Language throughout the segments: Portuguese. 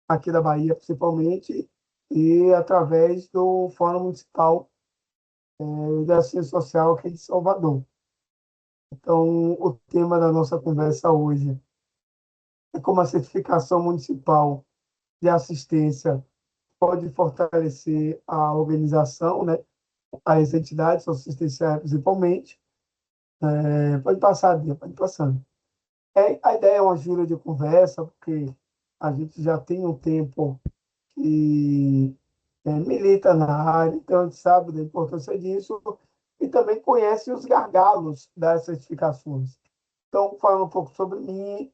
aqui da Bahia, principalmente, e através do Fórum Municipal de Assistência Social aqui de Salvador. Então, o tema da nossa conversa hoje é como a certificação municipal de assistência pode fortalecer a organização, né, as entidades assistenciais principalmente. Pode passar, Bia, pode passando. A ideia é uma gira de conversa, porque a gente já tem um tempo que milita na área, então a gente sabe da importância disso e também conhece os gargalos das certificações. Então, falando um pouco sobre mim,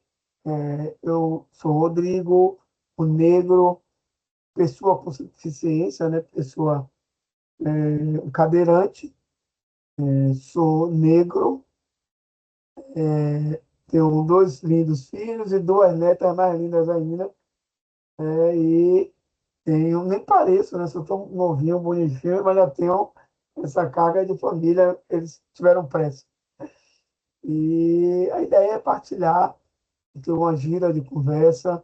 eu sou Rodrigo, o negro, pessoa com deficiência, né? Pessoa cadeirante, sou negro, tenho dois lindos filhos e duas netas mais lindas ainda, e tenho, nem pareço, né? Sou tão novinho, bonitinho, mas já tenho essa carga de família, eles tiveram pressa. E a ideia é partilhar, ter uma gira de conversa,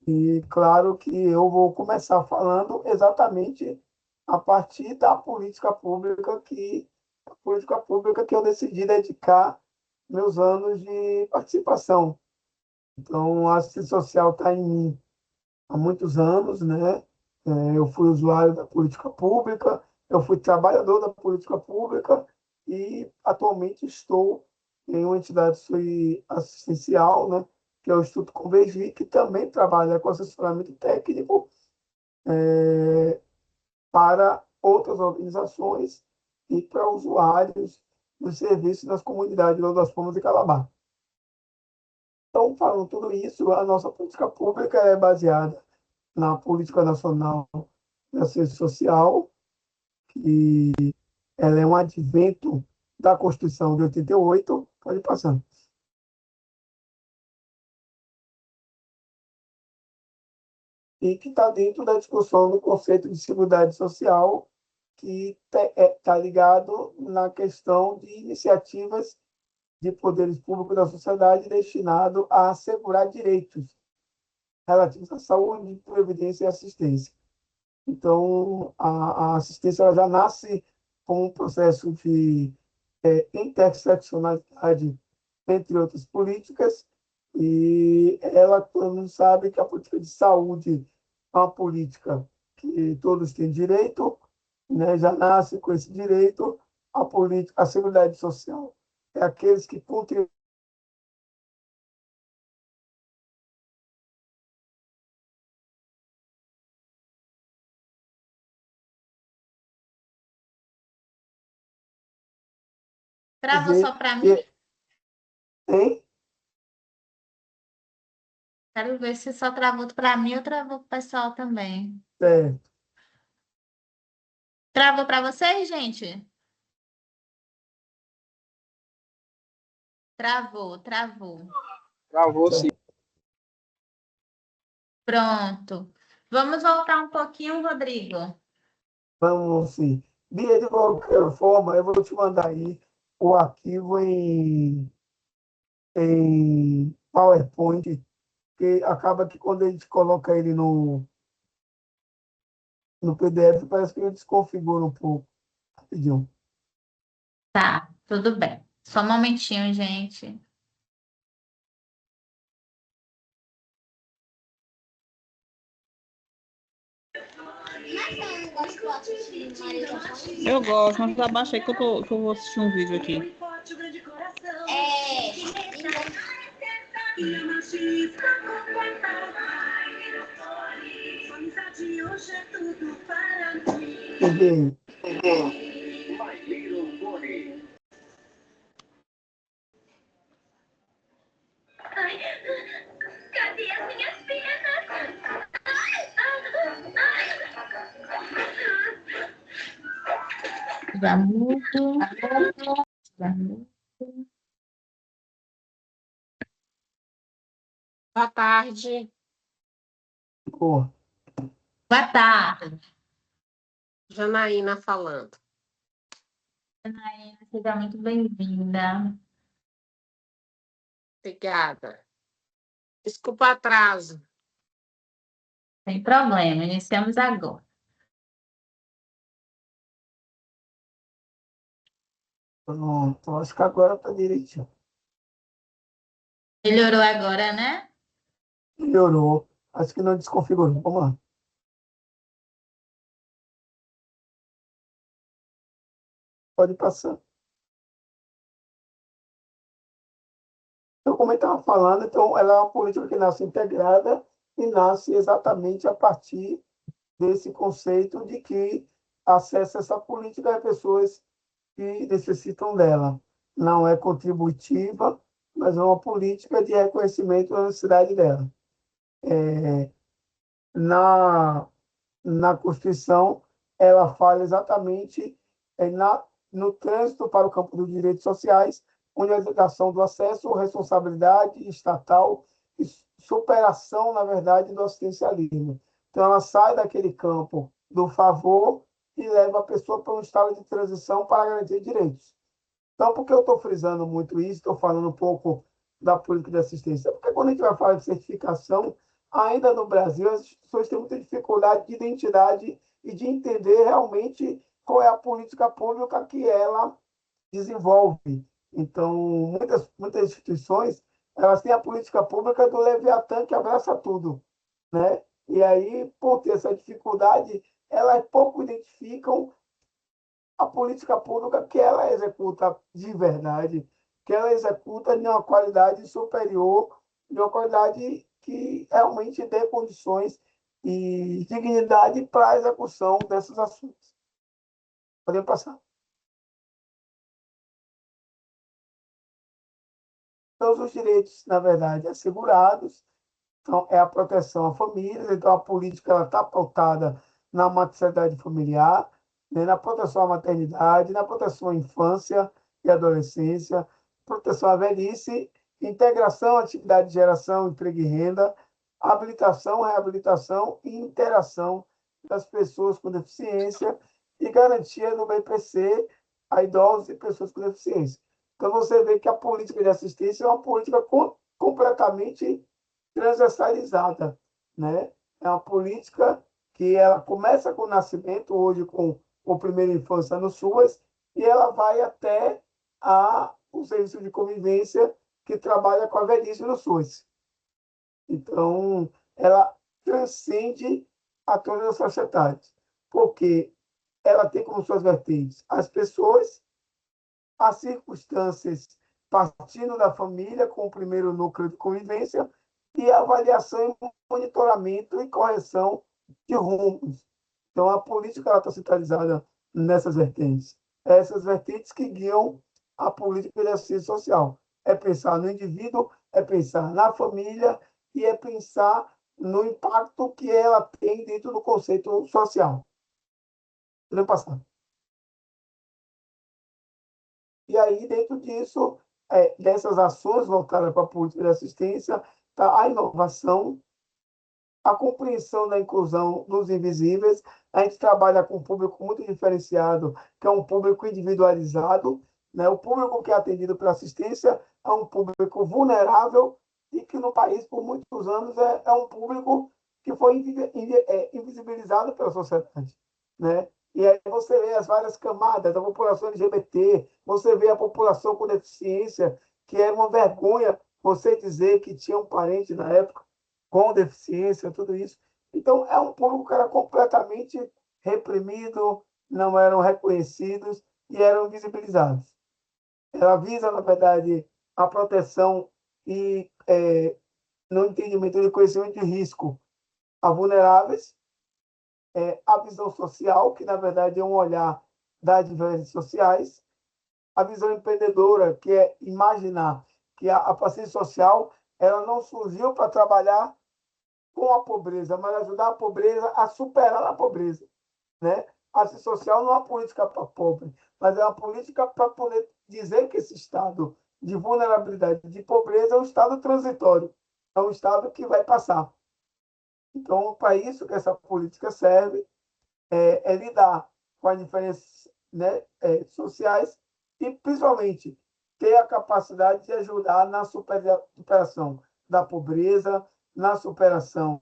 e claro que eu vou começar falando exatamente a partir da política pública que eu decidi dedicar meus anos de participação. Então, a assistência social está em mim há muitos anos, né? Eu fui usuário da política pública, eu fui trabalhador da política pública e atualmente estou em uma entidade assistencial, né? Que é o Instituto Convergir, que também trabalha com assessoramento técnico para outras organizações e para usuários dos serviços das comunidades de das Palmas e Calabar. Então, falando tudo isso, a nossa política pública é baseada na Política Nacional de Assistência Social, que ela é um advento da Constituição de 88, pode passar, e que está dentro da discussão do conceito de seguridade social, que está ligado na questão de iniciativas de poderes públicos da sociedade destinado a assegurar direitos relativos à saúde, previdência e assistência. Então, a assistência ela já nasce com um processo de interseccionalidade entre outras políticas, e ela, todo mundo sabe que a política de saúde é uma política que todos têm direito, né, já nasce com esse direito. A seguridade social é aqueles que contribuem. Travou só para mim? Que, hein? Quero ver se só travou para mim ou travou para o pessoal também. É, Travou para vocês, gente? Travou, travou. Travou sim. Pronto. Vamos voltar um pouquinho, Rodrigo. vamos sim. Bia, de qualquer forma, eu vou te mandar aí o arquivo em PowerPoint, que acaba que quando a gente coloca ele no PDF, parece que ele desconfigura um pouco. Rapidinho. Tá, tudo bem. Só um momentinho, gente. Eu gosto, mas abaixa aí que eu vou assistir um vídeo aqui. Peguei. Ai, cadê as minhas penas? Já mudo. Já mudo. Boa tarde, Pô, Boa tarde. Janaína falando. Seja muito bem-vinda. Obrigada. Desculpa o atraso. Sem problema, iniciamos agora. Pronto, acho que agora está direitinho. Melhorou agora, né? Melhorou. Acho que não desconfigurou. Vamos lá. Pode passar. Então, como eu estava falando, então, ela é uma política que nasce integrada e nasce exatamente a partir desse conceito de que acessa essa política a pessoas que necessitam dela. Não é contributiva, mas é uma política de reconhecimento da necessidade dela. Na, na Constituição, ela fala exatamente no trânsito para o campo dos direitos sociais, onde a educação do acesso, responsabilidade estatal e superação, na verdade, do assistencialismo. Então, ela sai daquele campo do favor e leva a pessoa para um estado de transição para garantir direitos. Então, por que eu estou frisando muito isso? Estou falando um pouco da política de assistência. Porque quando a gente vai falar de certificação, ainda no Brasil, as pessoas têm muita dificuldade de identidade e de entender realmente qual é a política pública que ela desenvolve. Então, muitas instituições, elas têm a política pública do Leviatã, que abraça tudo, né? E aí, por ter essa dificuldade, elas pouco identificam a política pública que ela executa de verdade, que ela executa de uma qualidade superior, de uma qualidade que realmente dê condições e dignidade para a execução desses assuntos. Podemos passar. Todos os direitos, na verdade, assegurados, então, é a proteção à família, então a política está pautada na maternidade familiar, né, na proteção à maternidade, na proteção à infância e adolescência, proteção à velhice, integração, atividade de geração, emprego e renda, habilitação, reabilitação e interação das pessoas com deficiência e garantia do BPC a idosos e pessoas com deficiência. Então, você vê que a política de assistência é uma política completamente transversalizada, né? É uma política que ela começa com o nascimento, hoje com o primeira infância no SUAS, e ela vai até o serviço de convivência que trabalha com a velhice no SUAS. Então, ela transcende a todas as sociedades, porque ela tem como suas vertentes as pessoas, as circunstâncias partindo da família, com o primeiro núcleo de convivência, e avaliação, monitoramento e correção de rumos. Então, a política está centralizada nessas vertentes. Essas vertentes que guiam a política de assistência social. É pensar no indivíduo, é pensar na família e é pensar no impacto que ela tem dentro do conceito social. Podemos passar. E aí, dentro disso, dessas ações voltadas para a política de assistência, está a inovação, a compreensão da inclusão dos invisíveis. A gente trabalha com um público muito diferenciado, que é um público individualizado, né? O público que é atendido pela assistência é um público vulnerável e que no país, por muitos anos, é um público que foi invisibilizado pela sociedade, né? E aí você vê as várias camadas da população LGBT, você vê a população com deficiência, que era uma vergonha você dizer que tinha um parente na época com deficiência, tudo isso. Então, é um público que era completamente reprimido, não eram reconhecidos e eram invisibilizados. Ela visa, na verdade, a proteção e, no entendimento e conhecimento de risco a vulneráveis, a visão social, que, na verdade, é um olhar das diversas sociais, a visão empreendedora, que é imaginar que a paciência social ela não surgiu para trabalhar com a pobreza, mas ajudar a pobreza a superar a pobreza, né? A assistência social não é uma política para pobre, mas é uma política para poder dizer que esse estado de vulnerabilidade, de pobreza, é um estado transitório, é um estado que vai passar. Então, para isso que essa política serve, lidar com as diferenças, né, sociais e, principalmente, ter a capacidade de ajudar na superação da pobreza, na superação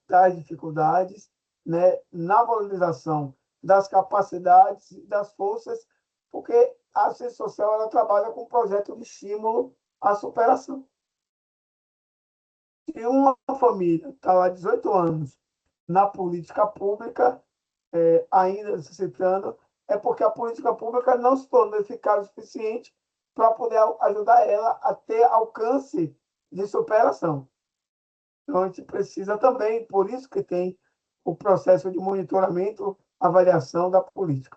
das dificuldades, né, na valorização das capacidades e das forças, porque a assistência social ela trabalha com um projeto de estímulo à superação. Se uma família está lá 18 anos na política pública, ainda necessitando, é porque a política pública não se tornou eficaz o suficiente para poder ajudar ela a ter alcance de superação. Então, a gente precisa também, por isso que tem o processo de monitoramento, avaliação da política.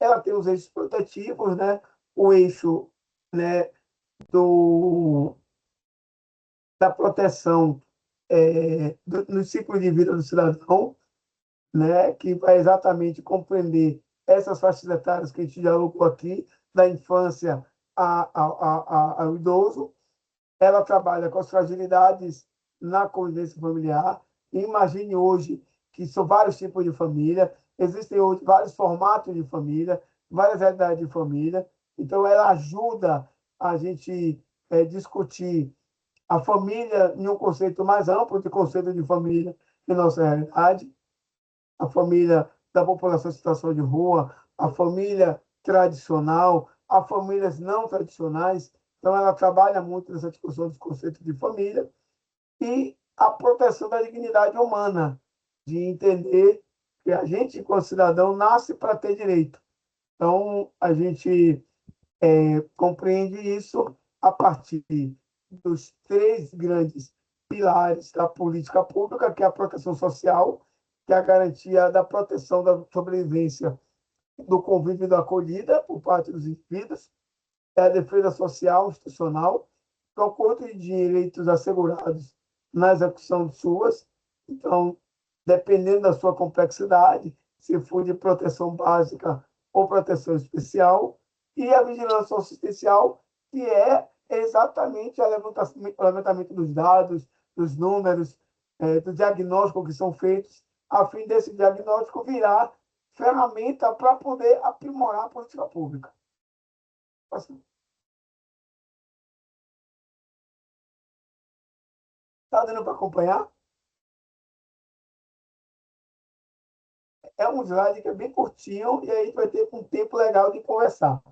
Ela tem os eixos protetivos, né? O eixo, né, da proteção no ciclo de vida do cidadão, né, que vai exatamente compreender essas faixas etárias que a gente dialogou aqui, da infância ao idoso. Ela trabalha com as fragilidades na convivência familiar. Imagine hoje que são vários tipos de família, existem hoje vários formatos de família, várias realidades de família. Então, ela ajuda a gente discutir a família em um conceito mais amplo de conceito de família em nossa realidade, a família da população em situação de rua, a família tradicional, as famílias não tradicionais. Então, ela trabalha muito nessa discussão dos conceitos de família e a proteção da dignidade humana, de entender que a gente, como cidadão, nasce para ter direito. Então, a gente compreende isso a partir dos três grandes pilares da política pública, que é a proteção social, que é a garantia da proteção da sobrevivência do convívio e da acolhida por parte dos indivíduos, é a defesa social institucional, que é o conjunto de direitos assegurados na execução de suas. Então, dependendo da sua complexidade, se for de proteção básica ou proteção especial, e a vigilância assistencial, que é exatamente o levantamento dos dados, dos números, do diagnóstico que são feitos, a fim desse diagnóstico virar ferramenta para poder aprimorar a política pública. Está dando para acompanhar? É um slide que é bem curtinho e aí vai ter um tempo legal de conversar,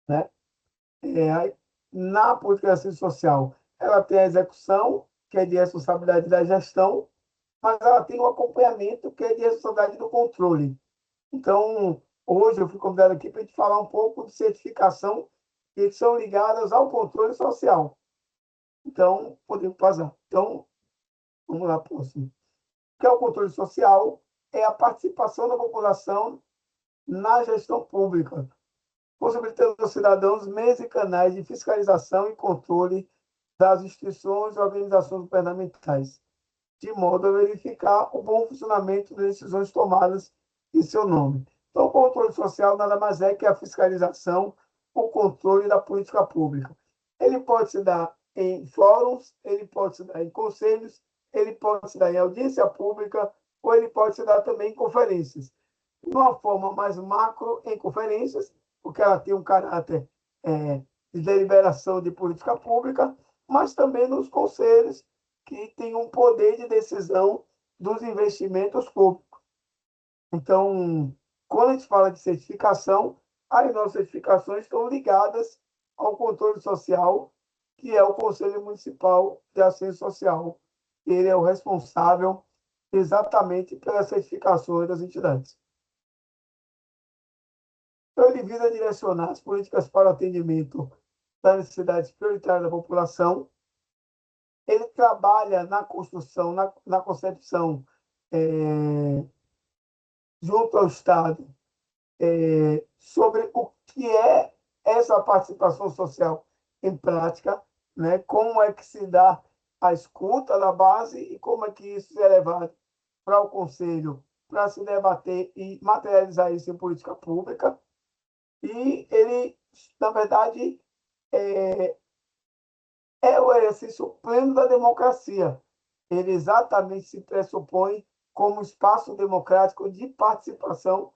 né? Na política de assistência social, ela tem a execução, que é de responsabilidade da gestão, mas ela tem o acompanhamento, que é de responsabilidade do controle. Então, hoje eu fui convidado aqui para a gente falar um pouco de certificação que são ligadas ao controle social. Então, podemos passar. Então, vamos lá, próximo. O que é o controle social? É a participação da população na gestão pública, possibilitando aos cidadãos meios e canais de fiscalização e controle das instituições e organizações governamentais, de modo a verificar o bom funcionamento das decisões tomadas em seu nome. Então, o controle social nada mais é que a fiscalização, o controle da política pública. Ele pode se dar em fóruns, ele pode se dar em conselhos, ele pode se dar em audiência pública, ou ele pode se dar também em conferências. De uma forma mais macro, em conferências, porque ela tem um caráter de deliberação de política pública, mas também nos conselhos, que têm um poder de decisão dos investimentos públicos. Então, quando a gente fala de certificação, as nossas certificações estão ligadas ao controle social, que é o Conselho Municipal de Assistência Social. Ele é o responsável exatamente pelas certificações das entidades. Então, ele visa direcionar as políticas para o atendimento das necessidades prioritárias da população. Ele trabalha na construção, na concepção, junto ao Estado, sobre o que é essa participação social em prática, né? Como é que se dá a escuta da base e como é que isso é levado para o Conselho para se debater e materializar isso em política pública. E ele, na verdade, é o exercício pleno da democracia. Ele exatamente se pressupõe como espaço democrático de participação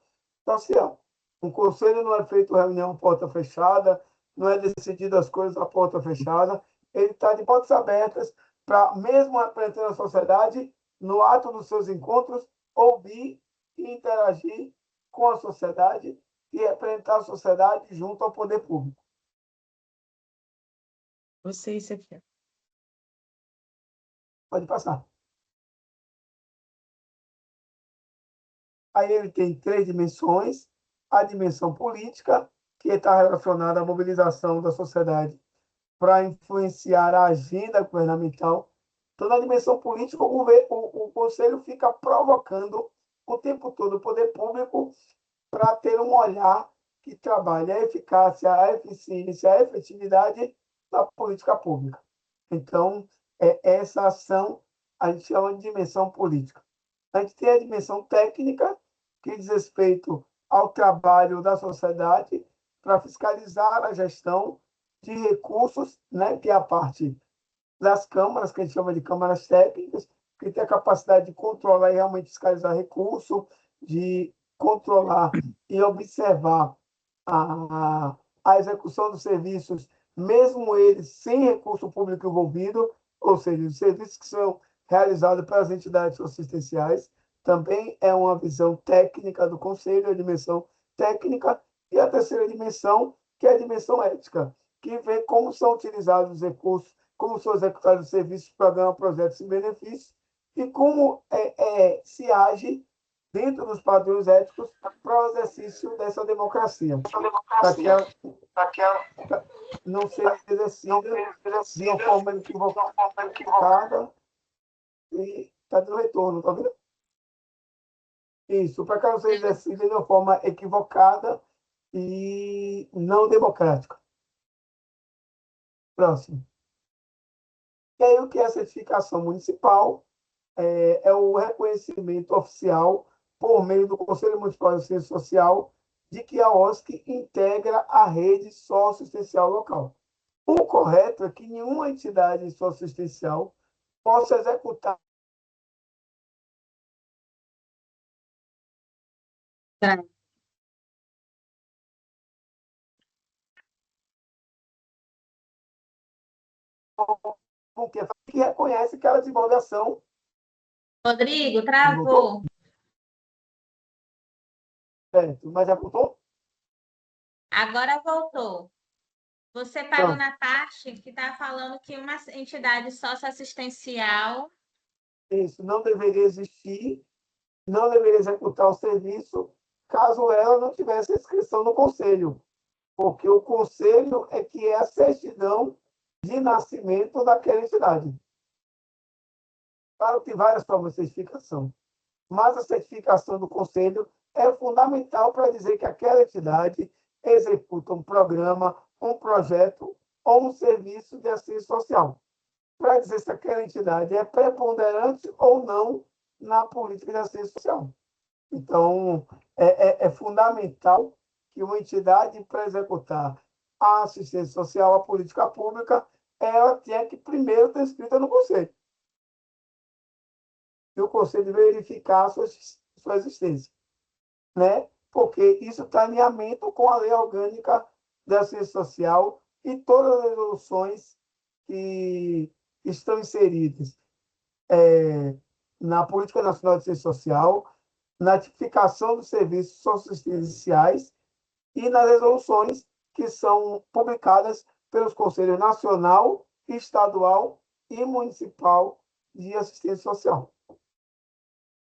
social. Um conselho não é feito reunião porta fechada, não é decidido as coisas à porta fechada, ele está de portas abertas para, mesmo representando a sociedade, no ato dos seus encontros, ouvir e interagir com a sociedade e representar a sociedade junto ao poder público. Você, isso aqui. Pode passar. Aí ele tem 3 dimensões. A dimensão política, que está relacionada à mobilização da sociedade para influenciar a agenda governamental. Então, na dimensão política, o Conselho fica provocando o tempo todo o poder público para ter um olhar que trabalhe a eficácia, a eficiência, a efetividade da política pública. Então, essa ação a gente chama de dimensão política. A gente tem a dimensão técnica, que diz respeito ao trabalho da sociedade para fiscalizar a gestão de recursos, né, que é a parte das câmaras, que a gente chama de câmaras técnicas, que tem a capacidade de controlar e realmente fiscalizar recurso, de controlar e observar a execução dos serviços, mesmo eles sem recurso público envolvido, ou seja, os serviços que são realizados pelas entidades assistenciais. Também é uma visão técnica do Conselho, a dimensão técnica, e a terceira dimensão, que é a dimensão ética, que vê como são utilizados os recursos, como são executados os serviços, programas, projetos e benefícios, e como se age dentro dos padrões éticos para o exercício dessa democracia, para que ela não seja exercida de uma forma equivocada e está dando retorno, tá vendo? Isso, para que ela seja exercida de uma forma equivocada e não democrática. Próximo. E aí, o que é a certificação municipal? É o reconhecimento oficial, por meio do Conselho Municipal de Assistência Social, de que a OSC integra a rede socioassistencial local. O correto é que nenhuma entidade socioassistencial possa executar que reconhece aquela divulgação. Rodrigo, travou. Certo, mas já voltou? Agora voltou. Você parou na parte que está falando que uma entidade socioassistencial. Isso, não deveria existir, não deveria executar o serviço caso ela não tivesse inscrição no conselho, porque o conselho é que é a certidão de nascimento daquela entidade. Claro que tem várias formas de certificação, mas a certificação do conselho é fundamental para dizer que aquela entidade executa um programa, um projeto ou um serviço de assistência social, para dizer se aquela entidade é preponderante ou não na política de assistência social. Então, é fundamental que uma entidade, para executar a assistência social, a política pública, ela tenha que primeiro estar inscrita no conselho. E o conselho verificar a sua existência, né? Porque isso está em alinhamento com a lei orgânica da assistência social e todas as resoluções que estão inseridas na Política Nacional de Assistência Social, na tipificação dos serviços socioassistenciais e nas resoluções que são publicadas pelos Conselhos Nacional, Estadual e Municipal de Assistência Social.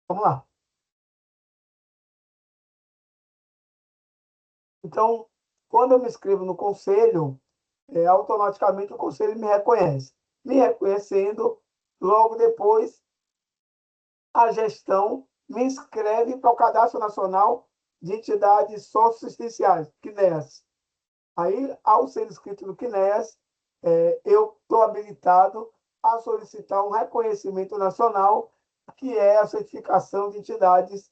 Vamos lá. Então, quando eu me inscrevo no conselho, automaticamente o conselho me reconhece. Me reconhecendo, logo depois, a gestão me inscreve para o Cadastro Nacional de Entidades Socioassistenciais, CNEAS. Aí, ao ser inscrito no CNEAS, eu estou habilitado a solicitar um reconhecimento nacional, que é a certificação de entidades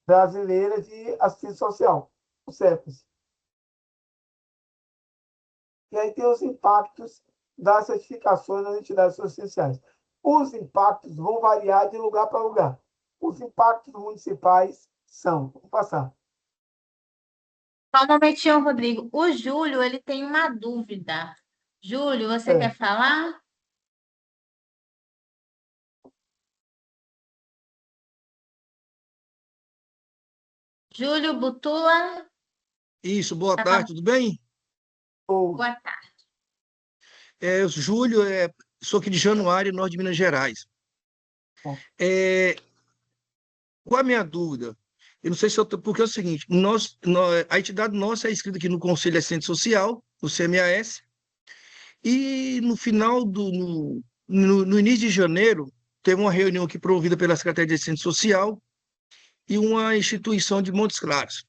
brasileiras de assistência social, o CEPAS. E aí tem os impactos das certificações nas entidades socioassistenciais. Os impactos vão variar de lugar para lugar. Os impactos municipais são... Vou passar. Só um momentinho, Rodrigo. O Júlio, ele tem uma dúvida. Júlio, você quer falar? Júlio Butula, Isso, boa tarde, tudo bem? boa tarde. Júlio, sou aqui de Januário, norte de Minas Gerais. É, qual é a minha dúvida? Eu não sei se eu tô, porque é o seguinte, a entidade nossa é inscrita aqui no Conselho de Assistência Social, no CMAS, e no final no início de janeiro, teve uma reunião aqui promovida pela Secretaria de Assistência Social e uma instituição de Montes Claros.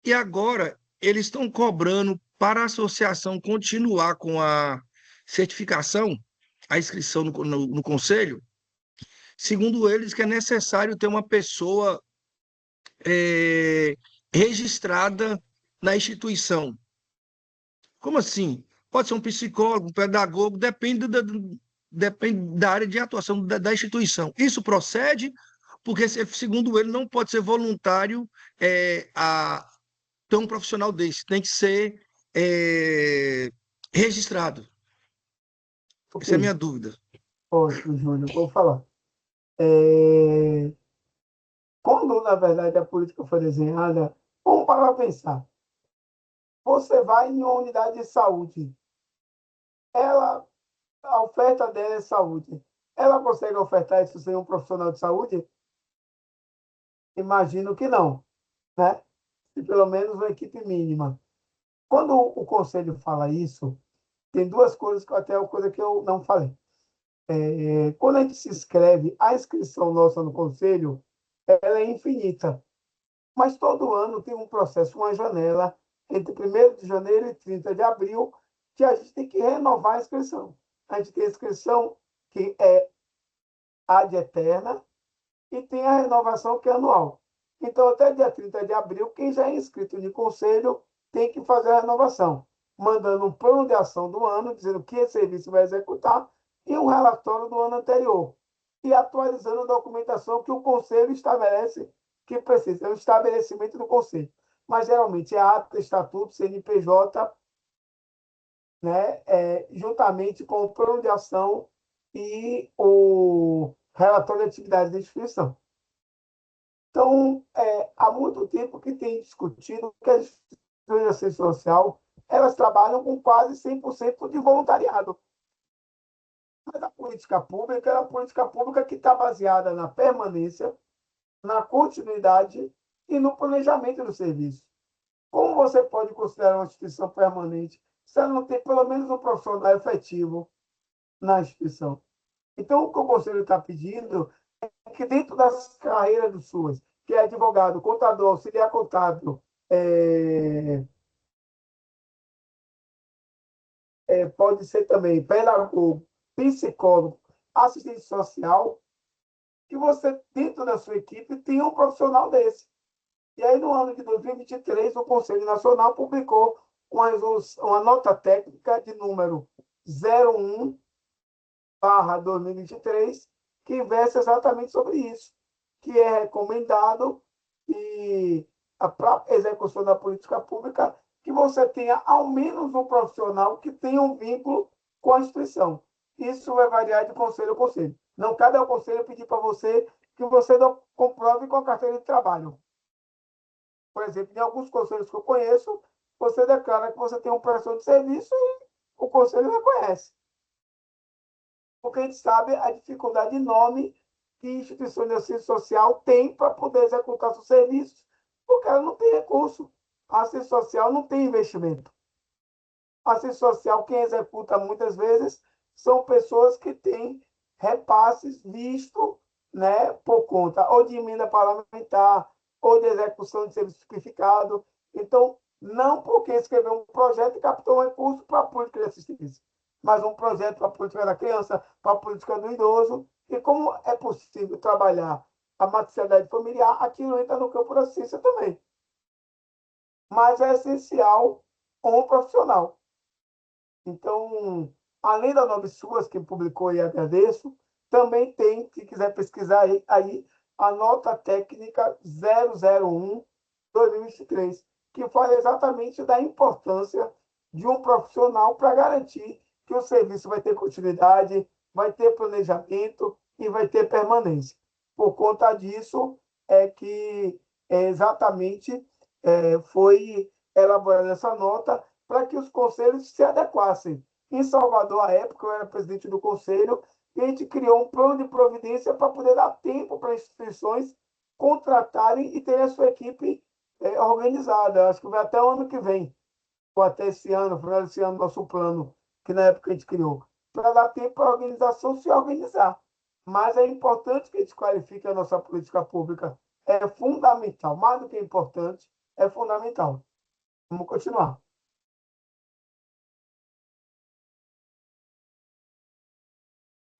E agora eles estão cobrando para a associação continuar com a certificação, a inscrição no conselho, segundo eles, que é necessário ter uma pessoa é, registrada na instituição. Como assim? Pode ser um psicólogo, um pedagogo, depende da área de atuação da instituição. Isso procede porque, segundo ele, não pode ser voluntário ter um profissional desse, tem que ser registrado. Essa é a minha dúvida. Ótimo, Júnior, vou falar. É, Quando, na verdade, a política foi desenhada, vamos parar para pensar. Você vai em uma unidade de saúde, a oferta dela é saúde. Ela consegue ofertar isso sem um profissional de saúde? Imagino que não, né? E pelo menos uma equipe mínima. Quando o conselho fala isso, tem duas coisas que até é uma coisa que eu não falei. Quando a gente se inscreve, a inscrição nossa no conselho, ela é infinita. Mas todo ano tem um processo, uma janela, entre 1º de janeiro e 30 de abril, que a gente tem que renovar a inscrição. A gente tem a inscrição que é ad eterna e tem a renovação que é anual. Então, até dia 30 de abril, quem já é inscrito de conselho tem que fazer a renovação, mandando um plano de ação do ano, dizendo que esse serviço vai executar, e um relatório do ano anterior, e atualizando a documentação que o conselho estabelece que precisa. É o estabelecimento do conselho. Mas, geralmente, é ata, estatuto, CNPJ, né, juntamente com o plano de ação e o relatório de atividades da instituição. Então, há muito tempo que tem discutido que as instituições de assistência social elas trabalham com quase 100% de voluntariado. Mas a política pública é uma política pública que está baseada na permanência, na continuidade e no planejamento do serviço. Como você pode considerar uma instituição permanente se ela não tem pelo menos um profissional efetivo na instituição? Então, o que o Conselho está pedindo é que dentro das carreiras dos SUAS, que é advogado, contador, auxiliar contábil, pode ser também pedagogo, psicólogo, assistente social, que você, dentro da sua equipe, tenha um profissional desse. E aí, no ano de 2023, o Conselho Nacional publicou uma nota técnica de número 01/2023, que versa exatamente sobre isso, que é recomendado e a própria execução da política pública que você tenha ao menos um profissional que tenha um vínculo com a instituição. Isso vai variar de conselho a conselho. Não cabe ao conselho pedir para você que você não comprove com a carteira de trabalho. Por exemplo, em alguns conselhos que eu conheço, você declara que você tem um prestador de serviço e o conselho reconhece. Porque a gente sabe a dificuldade enorme que instituições de assistência social têm para poder executar seus serviços, porque ela não tem recurso. A assistência social não tem investimento. A assistência social, quem executa muitas vezes, são pessoas que têm repasses visto, né, por conta ou de emenda parlamentar, ou de execução de serviço simplificado. Então, não porque escreveu um projeto e captou um recurso para a política de assistência, mas um projeto para a política da criança, para a política do idoso. E como é possível trabalhar a matricidade familiar, aquilo entra no campo da ciência também. Mas é essencial um profissional. Então, além da Nove Suas, que publicou e agradeço, também tem, se quiser pesquisar aí a nota técnica 001/2023, que fala exatamente da importância de um profissional para garantir que o serviço vai ter continuidade, vai ter planejamento e vai ter permanência. Por conta disso, é que exatamente foi elaborada essa nota para que os conselhos se adequassem. Em Salvador, à época, eu era presidente do conselho, e a gente criou um plano de providência para poder dar tempo para as instituições contratarem e terem a sua equipe organizada. Acho que vai até o ano que vem, ou até esse ano, final desse ano, nosso plano, que na época a gente criou, para dar tempo para a organização se organizar. Mas é importante que a gente qualifique a nossa política pública. É fundamental, mais do que importante, é fundamental. Vamos continuar.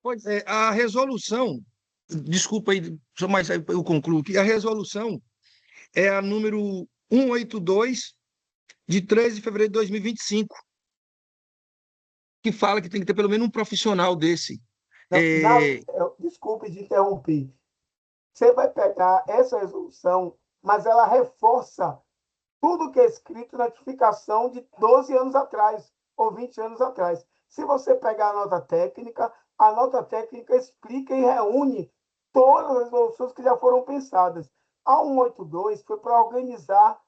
Pois é, a resolução, desculpa aí, só mais aí eu concluo que a resolução é a número 182, de 13 de fevereiro de 2025, que fala que tem que ter pelo menos um profissional desse. Desculpe de interromper. Você vai pegar essa resolução, mas ela reforça tudo que é escrito na notificação de 12 anos atrás, ou 20 anos atrás. Se você pegar a nota técnica explica e reúne todas as resoluções que já foram pensadas. A 182 foi para organizar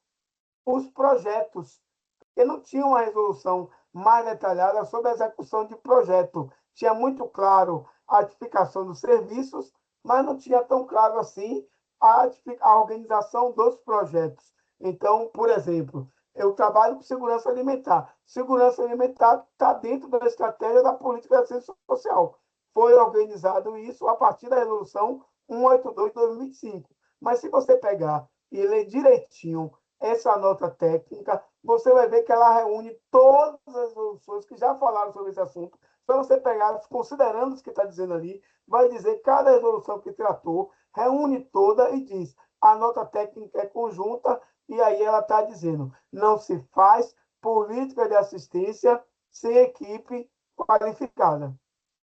os projetos, porque não tinha uma resolução mais detalhada sobre a execução de projeto. Tinha muito claro a tipificação dos serviços, mas não tinha tão claro assim a organização dos projetos. Então, por exemplo, eu trabalho com segurança alimentar. Segurança alimentar está dentro da estratégia da política de assistência social. Foi organizado isso a partir da resolução 182 de 2025. Mas se você pegar e ler direitinho essa nota técnica, você vai ver que ela reúne todas as resoluções que já falaram sobre esse assunto. Se você pegar, considerando o que está dizendo ali, vai dizer cada resolução que tratou, reúne toda e diz: a nota técnica é conjunta, e aí ela está dizendo: não se faz política de assistência sem equipe qualificada,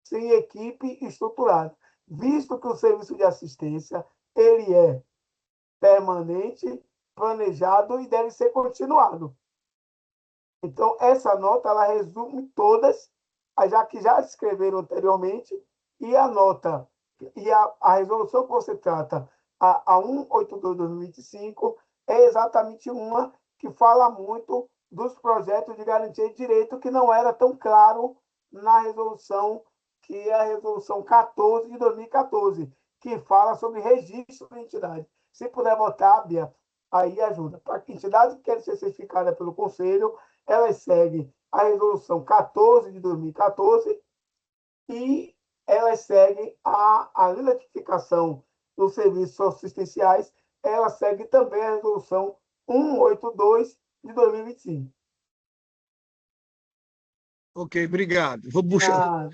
sem equipe estruturada, visto que o serviço de assistência ele é permanente, planejado e deve ser continuado. Então, essa nota ela resume todas, já que já escreveram anteriormente, e a nota, e a resolução que você trata, a 182 de 2025, é exatamente uma que fala muito dos projetos de garantia de direito, que não era tão claro na resolução, que é a resolução 14 de 2014, que fala sobre registro de entidade. Se puder botar, Bia, aí ajuda. Para que entidades que querem ser certificadas pelo Conselho, elas seguem a resolução 14 de 2014 e elas seguem a notificação dos serviços assistenciais, ela segue também a resolução 182 de 2025. Ok, obrigado. Vou puxar.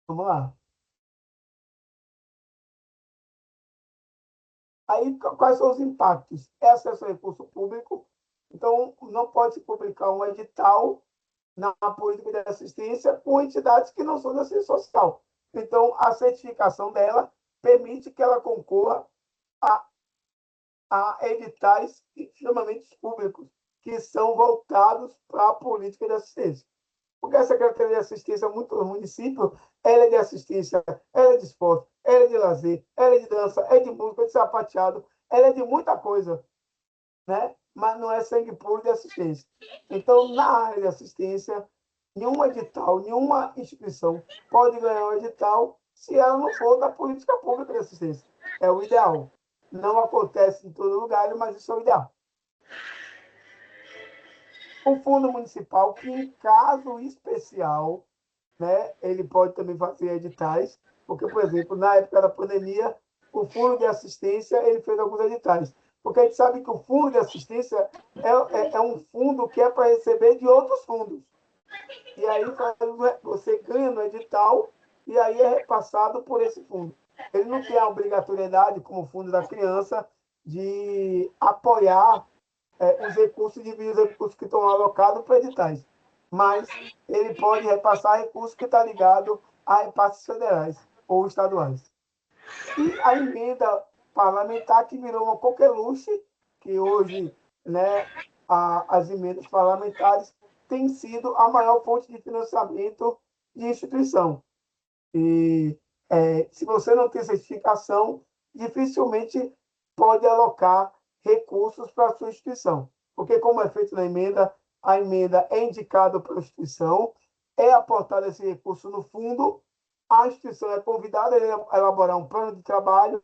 Vamos lá. Aí, quais são os impactos? É acesso a recurso público, então não pode se publicar um edital na política de assistência com entidades que não são da assistência social. Então, a certificação dela permite que ela concorra a editais extremamente públicos, que são voltados para a política de assistência. Porque a Secretaria de Assistência, muito município, ela é de assistência, ela é de esporte, ela é de lazer, ela é de dança, é de música, é de sapateado, ela é de muita coisa, né? Mas não é sangue puro de assistência. Então, na área de assistência, nenhum edital, nenhuma instituição pode ganhar um edital se ela não for da política pública de assistência. É o ideal. Não acontece em todo lugar, mas isso é o ideal. O fundo municipal, que em caso especial, né, ele pode também fazer editais, porque, por exemplo, na época da pandemia, o fundo de assistência ele fez alguns editais, porque a gente sabe que o fundo de assistência é um fundo que é para receber de outros fundos. E aí você ganha no edital e aí é repassado por esse fundo. Ele não tem a obrigatoriedade, como o Fundo da Criança, de apoiar os recursos, dividir os recursos que estão alocados para editais. Mas ele pode repassar recursos que estão ligados a repasses federais ou estaduais. E a emenda parlamentar, que virou uma coqueluche, que hoje, né, as emendas parlamentares têm sido a maior fonte de financiamento de instituição. E se você não tem certificação, dificilmente pode alocar recursos para a sua instituição. Porque, como é feito na emenda, a emenda é indicada pela instituição, é aportado esse recurso no fundo, a instituição é convidada a elaborar um plano de trabalho,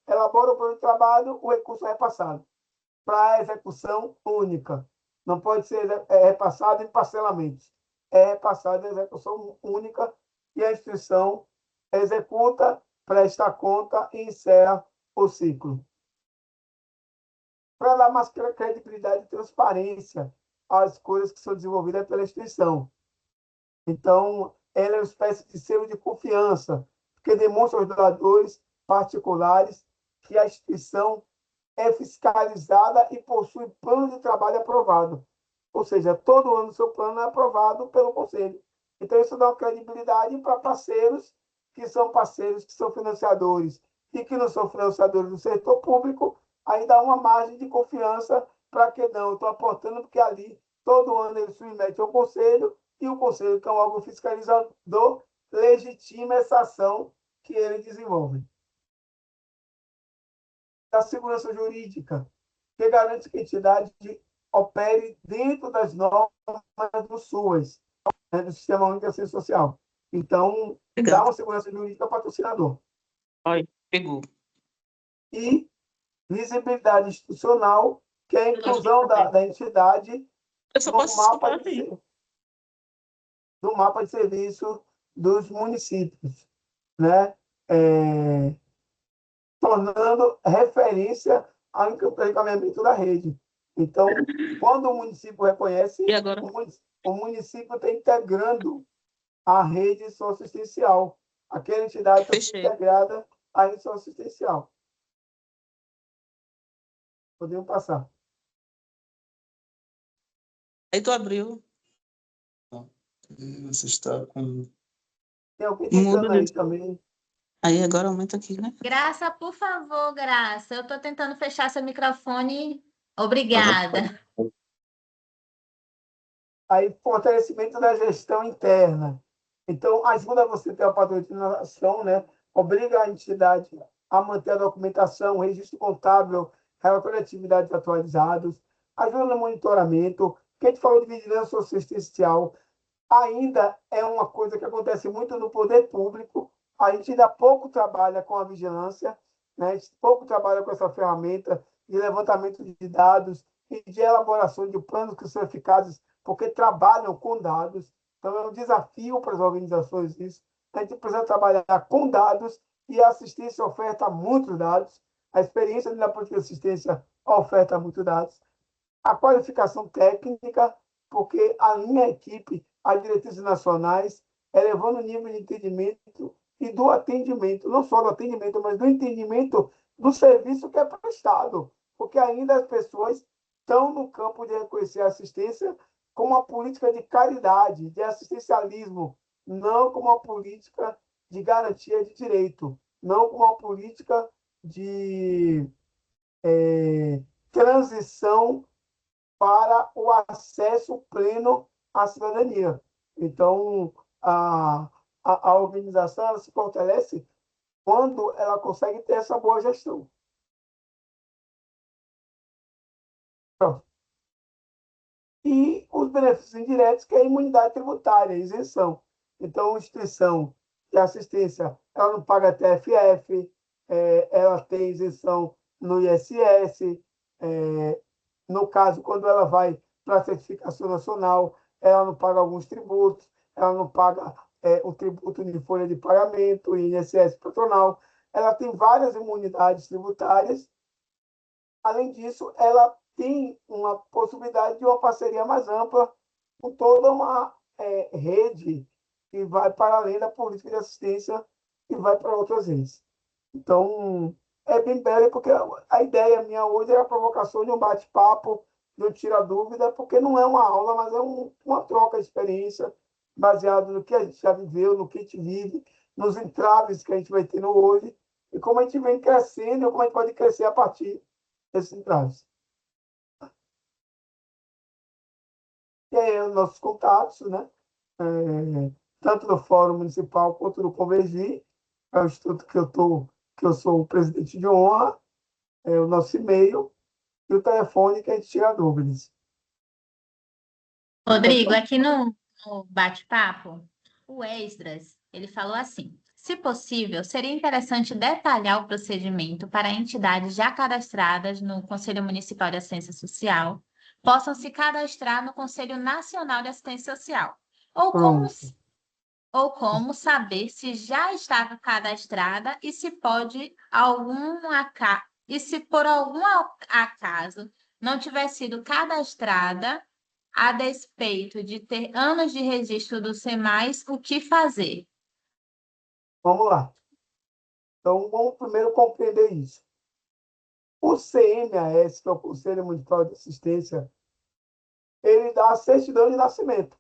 elabora o plano de trabalho, o recurso é repassado para execução única. Não pode ser repassado em parcelamentos. É repassado em execução única e a instituição executa, presta conta e encerra o ciclo. Para dar mais credibilidade e transparência às coisas que são desenvolvidas pela instituição. Então, ela é uma espécie de selo de confiança, porque demonstra aos doadores particulares que a instituição é fiscalizada e possui plano de trabalho aprovado. Ou seja, todo ano o seu plano é aprovado pelo Conselho. Então, isso dá uma credibilidade para parceiros que são financiadores e que não são financiadores do setor público, aí dá uma margem de confiança para que não, eu estou aportando porque ali todo ano ele submete ao Conselho e o Conselho, que é um órgão fiscalizador, legitima essa ação que ele desenvolve. A segurança jurídica, que garante que a entidade opere dentro das normas do SUAS, né, do Sistema Único de Assistência Social. Então, dá uma segurança jurídica ao patrocinador. Olha, pegou. E visibilidade institucional, que é a inclusão da entidade no mapa de serviço dos municípios, né? Tornando referência ao encaminhamento da rede. Então, quando o município reconhece, E agora? o município está integrando a rede socioassistencial. Aquela entidade está integrada à rede socioassistencial. Podemos passar. Aí tu abriu. Você está com... Tem alguém tentando aí também. Aí agora aumenta aqui, né? Graça, por favor, Graça. Eu estou tentando fechar seu microfone. Obrigada. Aí, fortalecimento da gestão interna. Então, ajuda você a ter a patrocinação, né? Obriga a entidade a manter a documentação, registro contábil, relatório de atividades atualizados, ajuda no monitoramento. Que a gente falou de vigilância assistencial, ainda é uma coisa que acontece muito no poder público. A gente ainda pouco trabalha com a vigilância, né? A gente pouco trabalha com essa ferramenta de levantamento de dados e de elaboração de planos que são eficazes, porque trabalham com dados. Então, é um desafio para as organizações isso. A gente precisa trabalhar com dados e a assistência oferta muitos dados. A experiência da política de assistência oferta muitos dados. A qualificação técnica, porque a minha equipe, as diretrizes nacionais, elevando o nível de entendimento e do atendimento, não só do atendimento, mas do entendimento do serviço que é prestado, porque ainda as pessoas estão no campo de reconhecer a assistência como uma política de caridade, de assistencialismo, não como uma política de garantia de direito, não como uma política de transição para o acesso pleno à cidadania. Então, a organização ela se fortalece quando ela consegue ter essa boa gestão. Pronto. E os benefícios indiretos, que é a imunidade tributária, a isenção. Então, a instituição de assistência, ela não paga TFF, ela tem isenção no ISS, no caso, quando ela vai para a certificação nacional, ela não paga alguns tributos, ela não paga o tributo de folha de pagamento, o INSS patronal, ela tem várias imunidades tributárias. Além disso, ela tem uma possibilidade de uma parceria mais ampla com toda uma rede que vai para além da política de assistência e vai para outras redes. Então, é bem belo, porque a ideia minha hoje é a provocação de um bate-papo, de um tira-dúvida, porque não é uma aula, mas é uma troca de experiência baseado no que a gente já viveu, no que a gente vive, nos entraves que a gente vai tendo hoje, e como a gente vem crescendo, e como a gente pode crescer a partir desses entraves. E aí, os nossos contatos, né? Tanto no Fórum Municipal quanto no Convergir, é o instituto que que eu sou o presidente de honra, o nosso e-mail e o telefone que a gente tira dúvidas. Rodrigo, aqui no bate-papo, o Esdras, ele falou assim: se possível, seria interessante detalhar o procedimento para entidades já cadastradas no Conselho Municipal de Assistência Social possam se cadastrar no Conselho Nacional de Assistência Social, ou como, Pronto. ou como saber se já estava cadastrada e se pode e se por algum acaso não tiver sido cadastrada a despeito de ter anos de registro do SEMAS, o que fazer? Vamos lá. Então, vamos primeiro compreender isso. O CMAS, que é o Conselho Municipal de Assistência, ele dá a certidão de nascimento.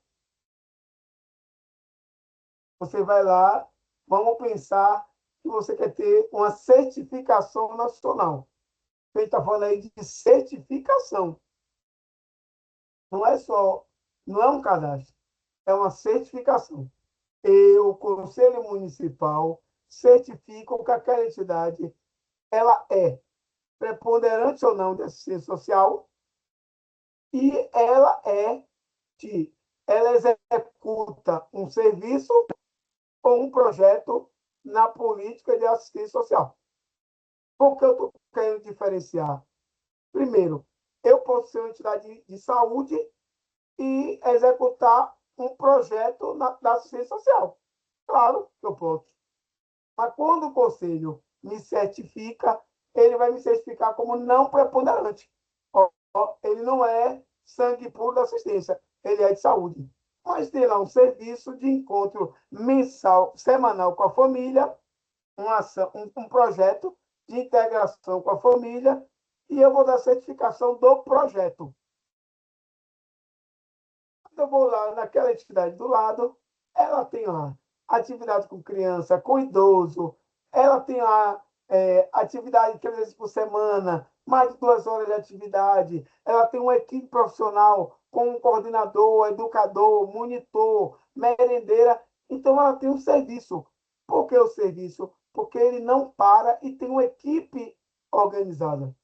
Você vai lá, vamos pensar que você quer ter uma certificação nacional. A gente está falando aí de certificação. Não é só, não é um cadastro, é uma certificação. E o Conselho Municipal certifica que aquela entidade ela é preponderante ou não de assistência social e ela executa um serviço ou um projeto na política de assistência social. Por que eu estou querendo diferenciar? Primeiro, eu posso ser uma entidade de saúde e executar um projeto da assistência social. Claro que eu posso. Mas quando o conselho me certifica, ele vai me certificar como não preponderante. Ele não é sangue puro da assistência, ele é de saúde. Mas tem lá um serviço de encontro mensal, semanal com a família, um projeto de integração com a família, e eu vou dar certificação do projeto. Eu vou lá naquela entidade do lado, ela tem lá atividade com criança, com idoso, ela tem lá atividade 3 vezes por semana, mais de 2 horas de atividade, ela tem uma equipe profissional com um coordenador, educador, monitor, merendeira, então ela tem um serviço. Por que o serviço? Porque ele não para e tem uma equipe organizada.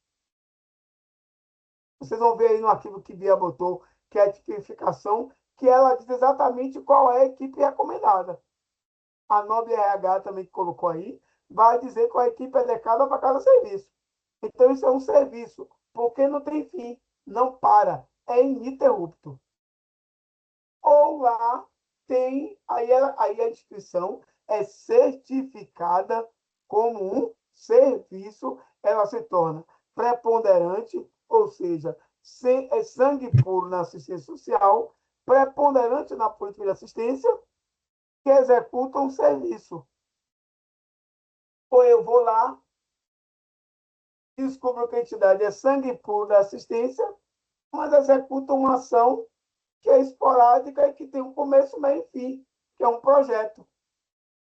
Vocês vão ver aí no arquivo que Bia botou, que é a tipificação, que ela diz exatamente qual é a equipe recomendada. A Nobre RH também que colocou aí, vai dizer qual é a equipe adequada para cada serviço. Então, isso é um serviço, porque não tem fim, não para, é ininterrupto. Ou lá tem, aí a instituição é certificada como um serviço, ela se torna preponderante, ou seja, é sangue puro na assistência social, preponderante na política de assistência, que executa um serviço. Ou eu vou lá, descubro que a entidade é sangue puro da assistência, mas executa uma ação que é esporádica e que tem um começo, meio e fim, que é um projeto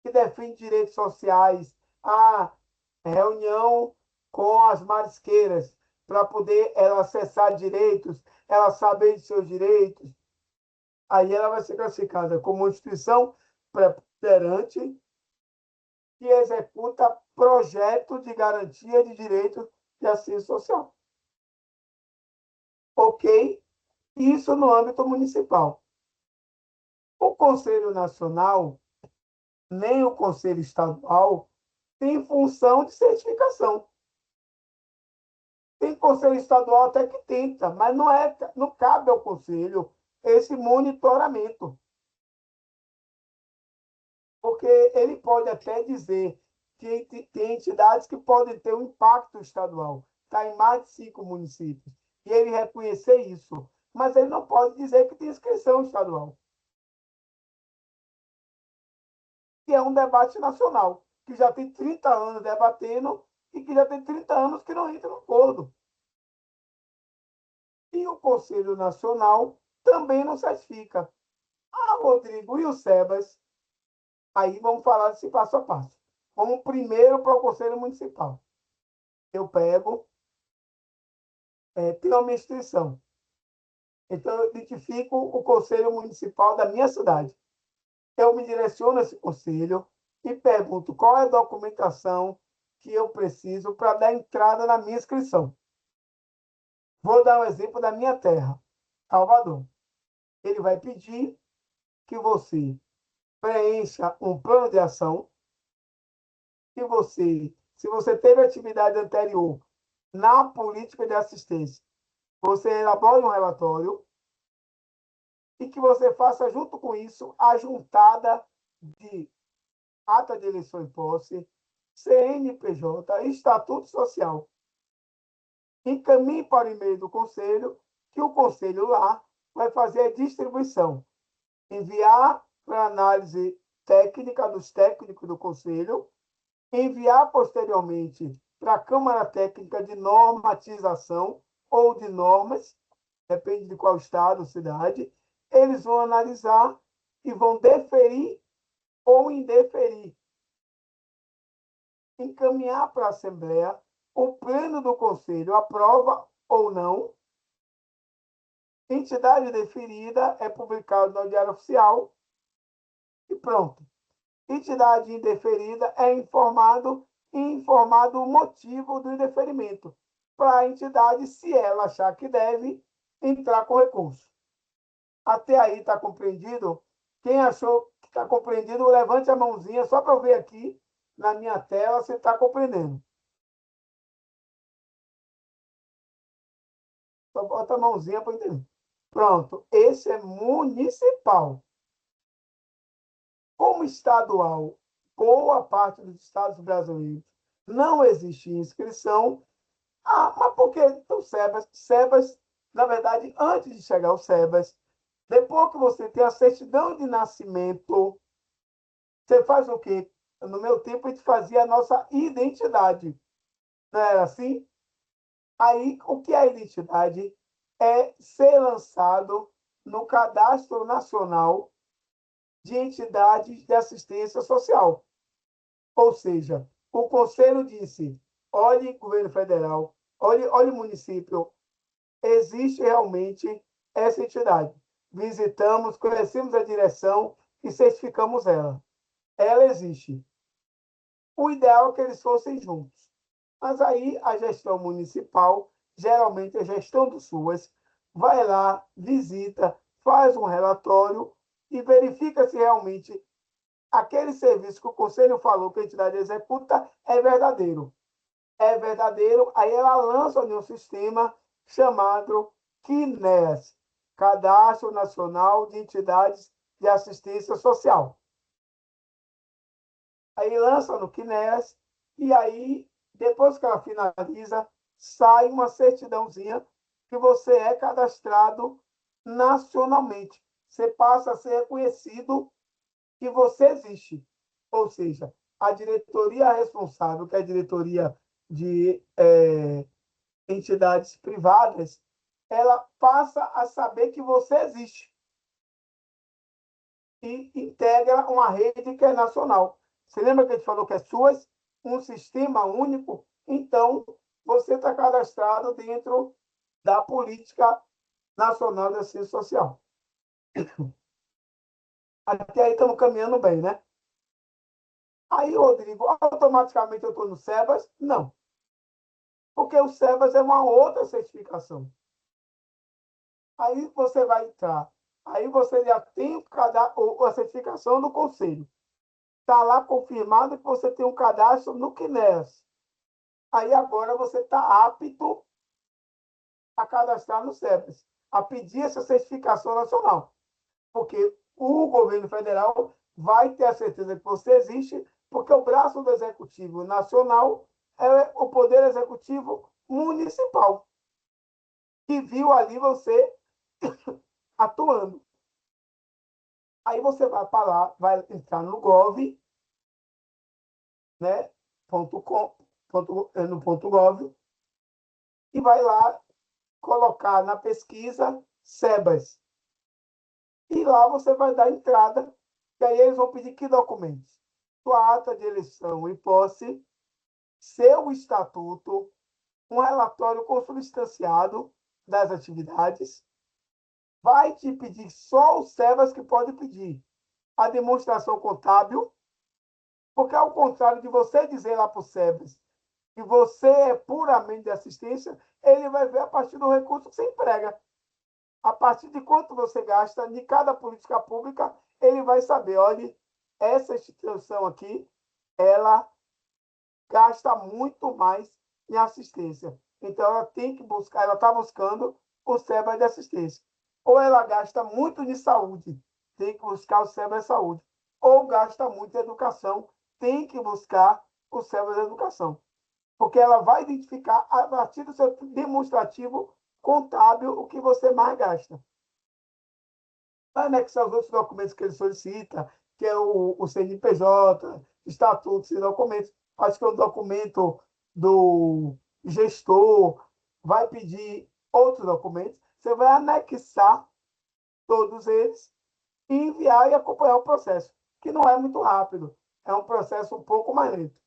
que defende direitos sociais, a reunião com as marisqueiras, para poder ela acessar direitos, ela saber de seus direitos. Aí ela vai ser classificada como uma instituição preponderante que executa projeto de garantia de direitos de assistência social. Ok? Isso no âmbito municipal. O Conselho Nacional, nem o Conselho Estadual, tem função de certificação. Tem Conselho Estadual até que tenta, mas não cabe ao Conselho esse monitoramento. Porque ele pode até dizer que tem entidades que podem ter um impacto estadual, está em mais de 5 municípios, e ele reconhecer isso, mas ele não pode dizer que tem inscrição estadual. Que é um debate nacional, que já tem 30 anos debatendo e que já tem 30 anos que não entra no acordo. E o Conselho Nacional também não certifica. Ah, Rodrigo, e o SEBAS? Aí vamos falar desse passo a passo. Vamos primeiro para o Conselho Municipal. Eu pego, tenho uma instituição. Então, eu identifico o Conselho Municipal da minha cidade. Eu me direciono a esse conselho e pergunto qual é a documentação que eu preciso para dar entrada na minha inscrição. Vou dar um exemplo da minha terra, Salvador. Ele vai pedir que você preencha um plano de ação, que você, se você teve atividade anterior na política de assistência, você elabore um relatório e que você faça, junto com isso, a juntada de ata de eleição e posse, CNPJ, Estatuto Social. Encaminhe para o e-mail do Conselho, que o Conselho lá vai fazer a distribuição. Enviar para análise técnica dos técnicos do Conselho, enviar posteriormente para a Câmara Técnica de Normatização ou de normas, depende de qual estado ou cidade, eles vão analisar e vão deferir ou indeferir. Encaminhar para a Assembleia, o pleno do Conselho aprova ou não. Entidade deferida é publicado no Diário Oficial e pronto. Entidade indeferida é informado o motivo do indeferimento para a entidade, se ela achar que deve, entrar com recurso. Até aí está compreendido? Quem achou que está compreendido, levante a mãozinha só para eu ver aqui na minha tela se está compreendendo. Só bota a mãozinha para entender. Pronto, esse é municipal. Como estadual, boa parte dos estados brasileiros não existe inscrição. Mas por que o SEBAS, na verdade, antes de chegar ao SEBAS, depois que você tem a certidão de nascimento, você faz o quê? No meu tempo, a gente fazia a nossa identidade. Não era assim? Aí, o que é a identidade? É ser lançado no Cadastro Nacional de Entidades de Assistência Social. Ou seja, o Conselho disse, olhe, governo federal, olhe município, existe realmente essa entidade. Visitamos, conhecemos a direção e certificamos ela. Ela existe. O ideal é que eles fossem juntos. Mas aí a gestão municipal, geralmente a gestão do SUAS, vai lá, visita, faz um relatório e verifica se realmente aquele serviço que o Conselho falou que a entidade executa é verdadeiro. É verdadeiro, aí ela lança um sistema chamado CNES, Cadastro Nacional de Entidades de Assistência Social. Aí lança no CNES e aí, depois que ela finaliza, sai uma certidãozinha que você é cadastrado nacionalmente. Você passa a ser reconhecido que você existe. Ou seja, a diretoria responsável, que é a diretoria de entidades privadas, ela passa a saber que você existe e integra uma rede que é nacional. Você lembra que a gente falou que é SUAS, um sistema único? Então, você está cadastrado dentro da política nacional de assistência social. Até aí estamos caminhando bem, né? Aí, Rodrigo, automaticamente eu estou no SEBAS? Não. Porque o SEBAS é uma outra certificação. Aí você vai entrar. Aí você já tem a certificação no Conselho. Está lá confirmado que você tem um cadastro no CNES. Aí agora você está apto a cadastrar no SEBAS, a pedir essa certificação nacional. Porque o governo federal vai ter a certeza que você existe, porque o braço do Executivo Nacional é o Poder Executivo Municipal, que viu ali você atuando. Aí você vai para lá, vai entrar no Gov, né? No .gov, e vai lá colocar na pesquisa SEBAS. E lá você vai dar entrada, e aí eles vão pedir que documentos? Sua ata de eleição e posse, seu estatuto, um relatório consubstanciado das atividades. Vai te pedir só o SEBAS que pode pedir a demonstração contábil, porque ao contrário de você dizer lá para o SEBAS e você é puramente de assistência, ele vai ver a partir do recurso que você emprega. A partir de quanto você gasta de cada política pública, ele vai saber, olha, essa instituição aqui, ela gasta muito mais em assistência. Então, ela tem que buscar, ela está buscando o SEBA de assistência. Ou ela gasta muito de saúde, tem que buscar o SEBA de saúde. Ou gasta muito em educação, tem que buscar o SEBA de educação. Porque ela vai identificar, a partir do seu demonstrativo contábil, o que você mais gasta. Vai anexar os outros documentos que ele solicita, que é o CNPJ, estatuto, esses documentos. Acho que é um documento do gestor, vai pedir outros documentos. Você vai anexar todos eles e enviar e acompanhar o processo, que não é muito rápido, é um processo um pouco mais lento.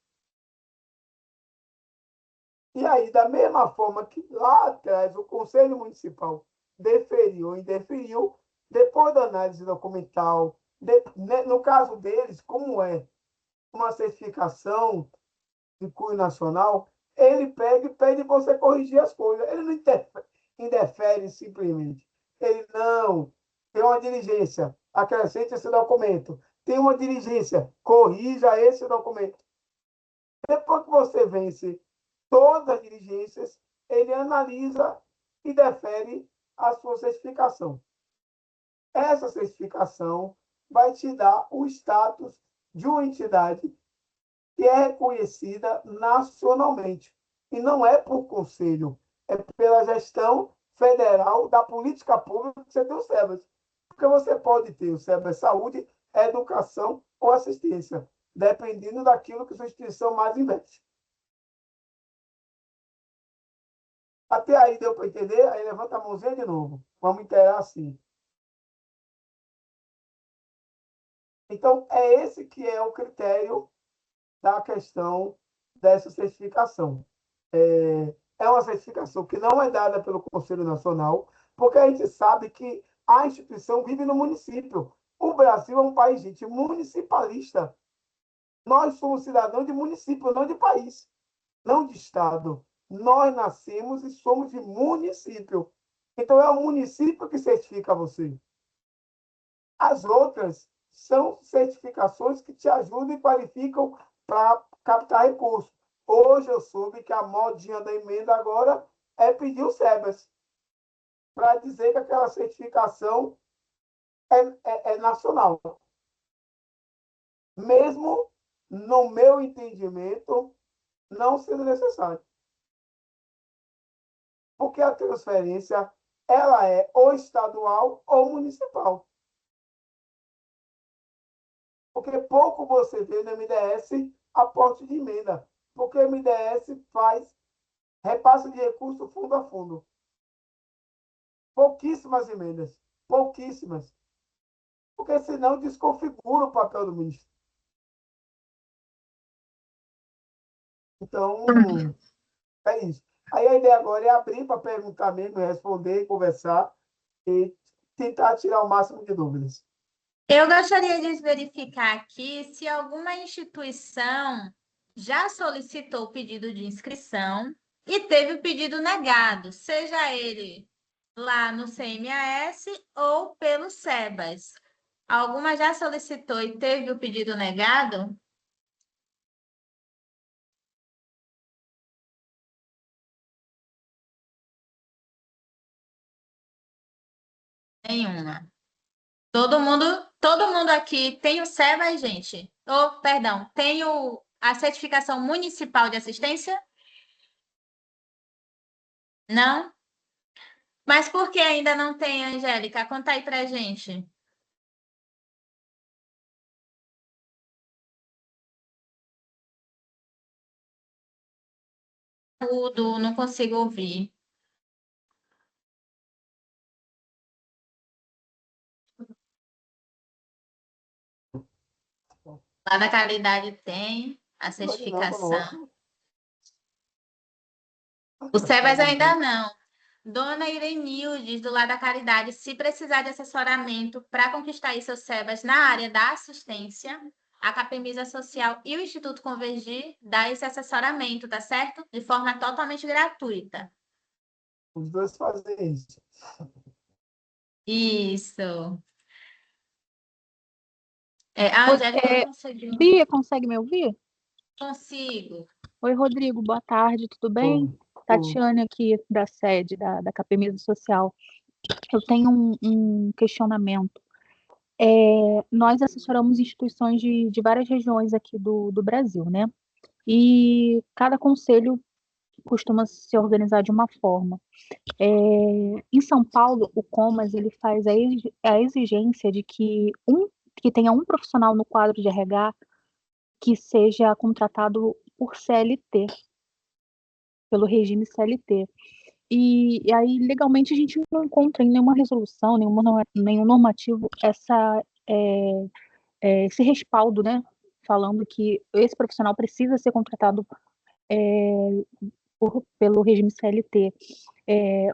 E aí, da mesma forma que lá atrás o Conselho Municipal deferiu e indeferiu, depois da análise documental, no caso deles, como é uma certificação de cunho nacional, ele pega e pede você corrigir as coisas. Ele não indefere simplesmente. Ele não. Tem uma diligência, acrescente esse documento. Tem uma diligência, corrija esse documento. Depois que você vence todas as diligências, ele analisa e defere a sua certificação. Essa certificação vai te dar o status de uma entidade que é reconhecida nacionalmente. E não é por conselho, é pela gestão federal da política pública que você tem o SEBAS. Porque você pode ter o SEBAS Saúde, Educação ou Assistência, dependendo daquilo que sua instituição mais investe. Até aí deu para entender? Aí levanta a mãozinha de novo. Vamos inteirar assim. Então, é esse que é o critério da questão dessa certificação. É uma certificação que não é dada pelo Conselho Nacional, porque a gente sabe que a instituição vive no município. O Brasil é um país, gente, municipalista. Nós somos cidadãos de município, não de país, não de estado. Nós nascemos e somos de município. Então, é o município que certifica você. As outras são certificações que te ajudam e qualificam para captar recursos. Hoje eu soube que a modinha da emenda agora é pedir o SEBAS, para dizer que aquela certificação é nacional. Mesmo, no meu entendimento, não sendo necessário. Porque a transferência ela é ou estadual ou municipal. Porque pouco você vê no MDS aporte de emenda, porque o MDS faz repasse de recurso fundo a fundo. Pouquíssimas emendas, pouquíssimas. Porque senão desconfigura o papel do ministro. Então, é isso. Aí a ideia agora é abrir para perguntar mesmo, responder, conversar e tentar tirar o máximo de dúvidas. Eu gostaria de verificar aqui se alguma instituição já solicitou o pedido de inscrição e teve o pedido negado, seja ele lá no CMAS ou pelo SEBAS. Alguma já solicitou e teve o pedido negado? Nenhuma. Todo mundo aqui tem o SEBAS, gente? Ou, perdão, tem a certificação municipal de assistência? Não? Mas por que ainda não tem, Angélica? Conta aí pra gente. Tudo, não consigo ouvir. Lá da Caridade tem a certificação. O SEBAS ainda não. Dona Irenildes, do lado da Caridade, se precisar de assessoramento para conquistar aí seu SEBAS na área da assistência, a Capemisa Social e o Instituto Convergir dá esse assessoramento, tá certo? De forma totalmente gratuita. Os dois fazem isso. Isso. A Angélica não conseguiu. Bia, consegue me ouvir? Consigo. Oi, Rodrigo, boa tarde, tudo bem? Bom, Tatiane aqui da sede da Capemisa Social. Eu tenho um questionamento. Nós assessoramos instituições de várias regiões aqui do Brasil, né? E cada conselho costuma se organizar de uma forma. Em São Paulo, o Comas ele faz a exigência de que tenha um profissional no quadro de RH que seja contratado por CLT, pelo regime CLT. E aí, legalmente, a gente não encontra em nenhuma resolução, nenhum normativo esse respaldo, né? Falando que esse profissional precisa ser contratado pelo regime CLT.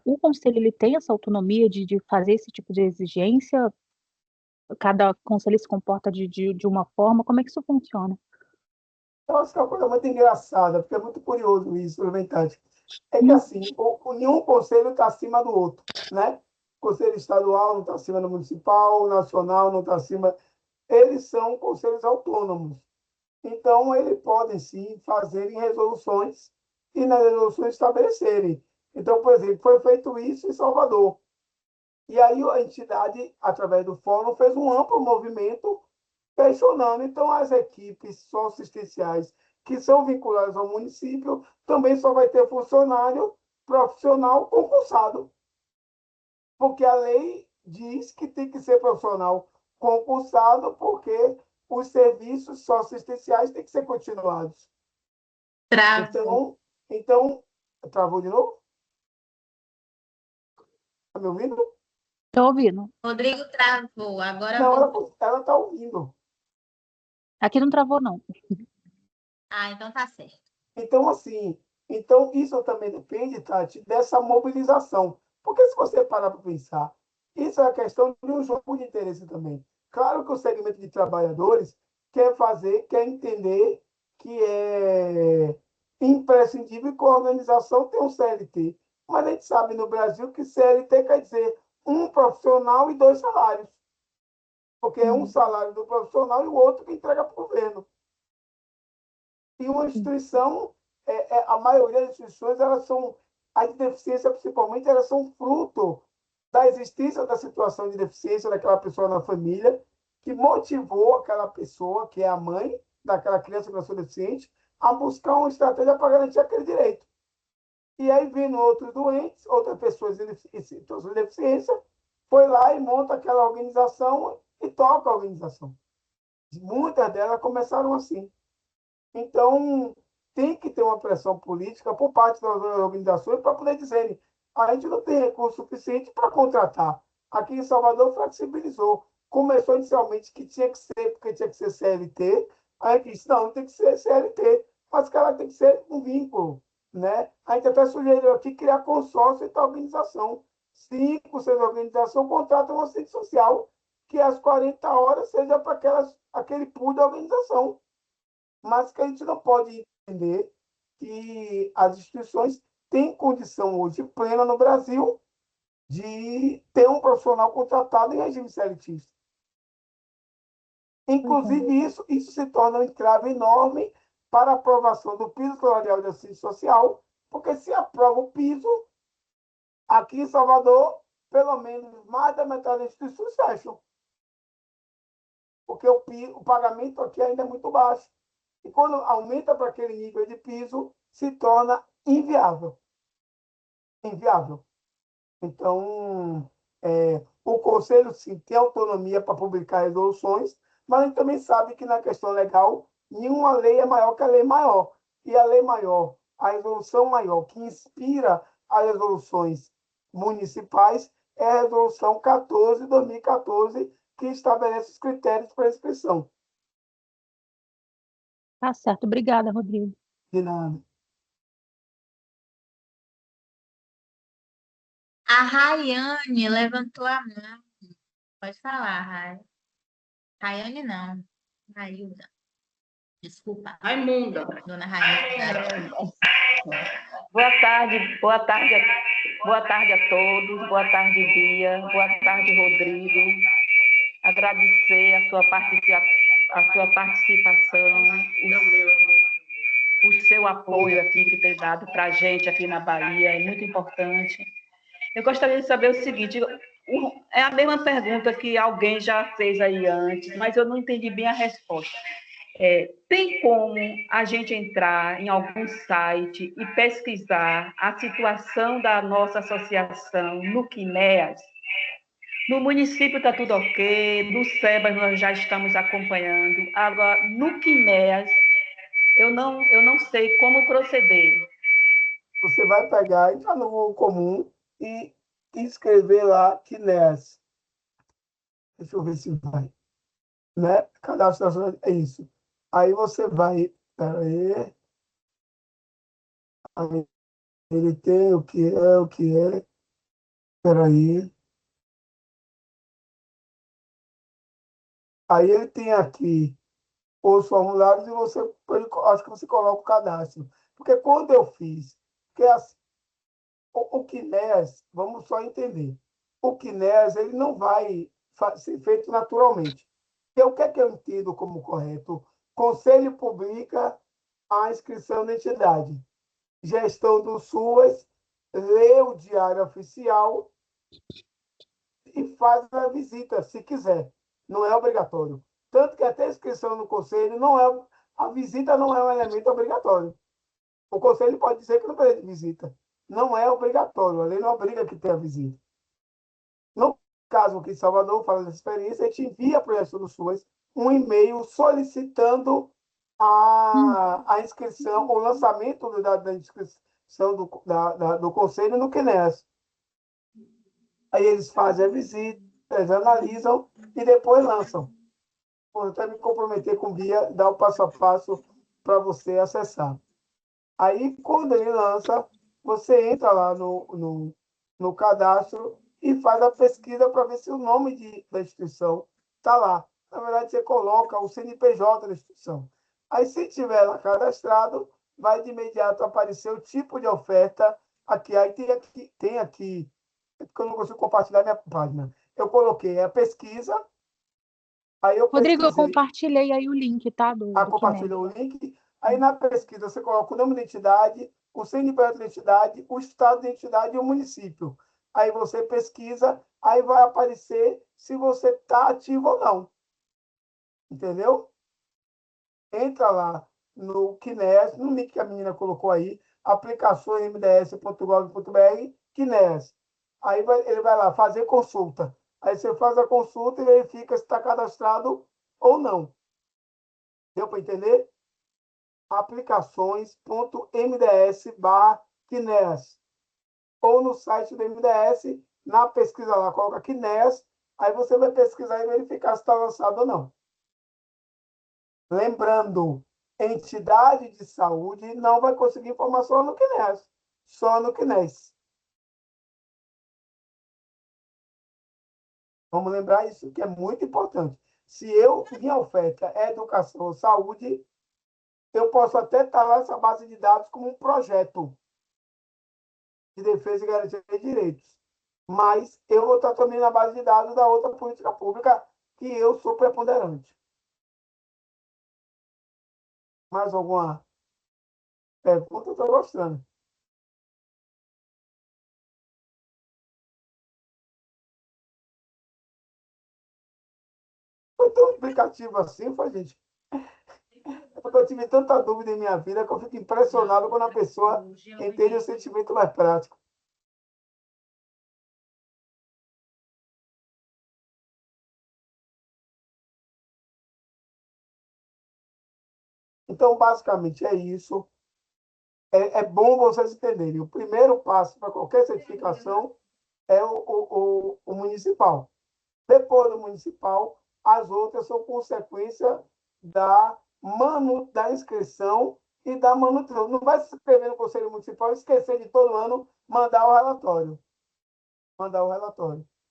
O conselho ele tem essa autonomia de fazer esse tipo de exigência? Cada conselho se comporta de uma forma? Como é que isso funciona? eu acho que é uma coisa muito engraçada, porque é muito curioso isso, Elementante. É que, Hum, assim, nenhum conselho está acima do outro, né? O conselho estadual não está acima do municipal, o nacional não está acima. Eles são conselhos autônomos. Então, eles podem, sim, fazerem resoluções e nas resoluções estabelecerem. Então, por exemplo, foi feito isso em Salvador. E aí a entidade, através do fórum, fez um amplo movimento questionando. Então, as equipes socioassistenciais que são vinculadas ao município também só vai ter funcionário profissional concursado, porque a lei diz que tem que ser profissional concursado, porque os serviços socioassistenciais têm que ser continuados. Travou. Então, travou de novo? Está me ouvindo? Tô ouvindo. Rodrigo travou. Agora Não, voltou. ela está ouvindo. Aqui não travou, não. Então tá certo. Então, assim, então isso também depende, Tati, dessa mobilização. Porque se você parar para pensar, isso é a questão de um jogo de interesse também. Claro que o segmento de trabalhadores quer entender que é imprescindível que a organização tenha um CLT. Mas a gente sabe no Brasil que CLT quer dizer um profissional e dois salários. Porque é um salário do profissional e o outro que entrega para o governo. E uma instituição, a maioria das instituições, as de deficiência principalmente, elas são fruto da existência da situação de deficiência daquela pessoa na família, que motivou aquela pessoa, que é a mãe daquela criança que nasceu deficiente, a buscar uma estratégia para garantir aquele direito. E aí, vindo outros doentes, outras pessoas em situação de deficiência, foi lá e monta aquela organização e toca a organização. Muitas delas começaram assim. Então, tem que ter uma pressão política por parte das organizações para poder dizerem a gente não tem recurso suficiente para contratar. Aqui em Salvador flexibilizou. Começou inicialmente que tinha que ser, porque tinha que ser CLT. Aí a gente disse, não tem que ser CLT, mas cara tem que ser um vínculo. Né? A gente até sugeriu aqui criar consórcio e organização. 5, 6 organizações contratam uma assistente social, que às 40 horas seja para aquele pool de organização, mas que a gente não pode entender que as instituições têm condição hoje plena no Brasil de ter um profissional contratado em regime seletista. Inclusive, isso se torna um entrave enorme para a aprovação do piso salarial de assistência social, porque se aprova o piso, aqui em Salvador, pelo menos mais da metade das instituições fecham, porque o pagamento aqui ainda é muito baixo. E quando aumenta para aquele nível de piso, se torna inviável. Inviável. Então, o Conselho, sim, tem autonomia para publicar resoluções, mas a gente também sabe que na questão legal, nenhuma lei é maior que a lei maior. E a lei maior, a resolução maior que inspira as resoluções municipais é a Resolução 14 de 2014, que estabelece os critérios para inscrição. Tá certo. Obrigada, Rodrigo. De nada. A Rayane levantou a mão. Pode falar, Ray. Rayane não. Railda. Desculpa, Raimunda. dona Raimunda. Boa tarde a todos. Boa tarde, Bia. Boa tarde, Rodrigo. Agradecer a sua participação, o seu apoio aqui que tem dado para a gente aqui na Bahia, é muito importante. Eu gostaria de saber o seguinte, é a mesma pergunta que alguém já fez aí antes, mas eu não entendi bem a resposta. Tem como a gente entrar em algum site e pesquisar a situação da nossa associação no Quineas? No município está tudo ok, no SEBAS nós já estamos acompanhando. Agora, no Quineas, eu não sei como proceder. Você vai pegar, entrar no Google Comum e escrever lá Quineas. Deixa eu ver se vai. Né? Cadastro é isso. Aí você vai. Peraí. Aí ele tem o que é, o que é. Peraí. Aí ele tem aqui os formulários e você, acho que você coloca o cadastro. Porque quando eu fiz, porque assim, o Quineas, vamos só entender, o Quineas ele não vai ser feito naturalmente. Porque o que é que eu entendo como correto? Conselho publica a inscrição da entidade. Gestão do SUAS, lê o diário oficial e faz a visita, se quiser. Não é obrigatório. Tanto que até a inscrição no conselho não é. A visita não é um elemento obrigatório. O conselho pode dizer que não precisa de visita. Não é obrigatório. A lei não obriga que tenha visita. No caso aqui em Salvador, falando dessa experiência, a gente envia para a gestão do SUAS um e-mail solicitando a inscrição, o lançamento da inscrição do conselho no Quineas. Aí eles fazem a visita, eles analisam e depois lançam. Vou até me comprometer com o Bia, dar o passo a passo para você acessar. Aí, quando ele lança, você entra lá no cadastro e faz a pesquisa para ver se o nome da instituição está lá. Na verdade, você coloca o CNPJ da instituição. Aí, se tiver lá cadastrado, vai de imediato aparecer o tipo de oferta aqui. Aí tem aqui, porque eu não consigo compartilhar minha página. Eu coloquei a pesquisa. Aí eu Rodrigo, eu pesquisei. compartilhei aí o link, tá? Do Compartilhou o link. Aí na pesquisa você coloca o nome da entidade, o CNPJ da entidade, o estado da entidade e o município. Aí você pesquisa, aí vai aparecer se você está ativo ou não. Entendeu? Entra lá no Quineas, no link que a menina colocou aí, aplicações.mds.gov.br, Quineas. Aí ele vai lá fazer consulta. Aí você faz a consulta e verifica se está cadastrado ou não. Deu para entender? aplicações.mds/Quineas. Ou no site do MDS, na pesquisa lá, coloca Quineas, aí você vai pesquisar e verificar se está lançado ou não. Lembrando, entidade de saúde não vai conseguir informação no Quineas, só no Quineas. Vamos lembrar isso, que é muito importante. Se minha oferta é educação ou saúde, eu posso até estar lá nessa base de dados como um projeto de defesa e garantia de direitos. Mas eu vou estar também na base de dados da outra política pública que eu sou preponderante. Mais alguma pergunta? Estou gostando. Foi tão explicativo assim, foi, gente? É porque eu tive tanta dúvida em minha vida que eu fico impressionado quando a pessoa entende o sentimento mais prático. Então, basicamente, é isso. É bom vocês entenderem. O primeiro passo para qualquer certificação é o municipal. Depois do municipal, as outras são consequência da inscrição e da manutenção. Não vai se inscrever no Conselho Municipal e esquecer de todo ano mandar o relatório.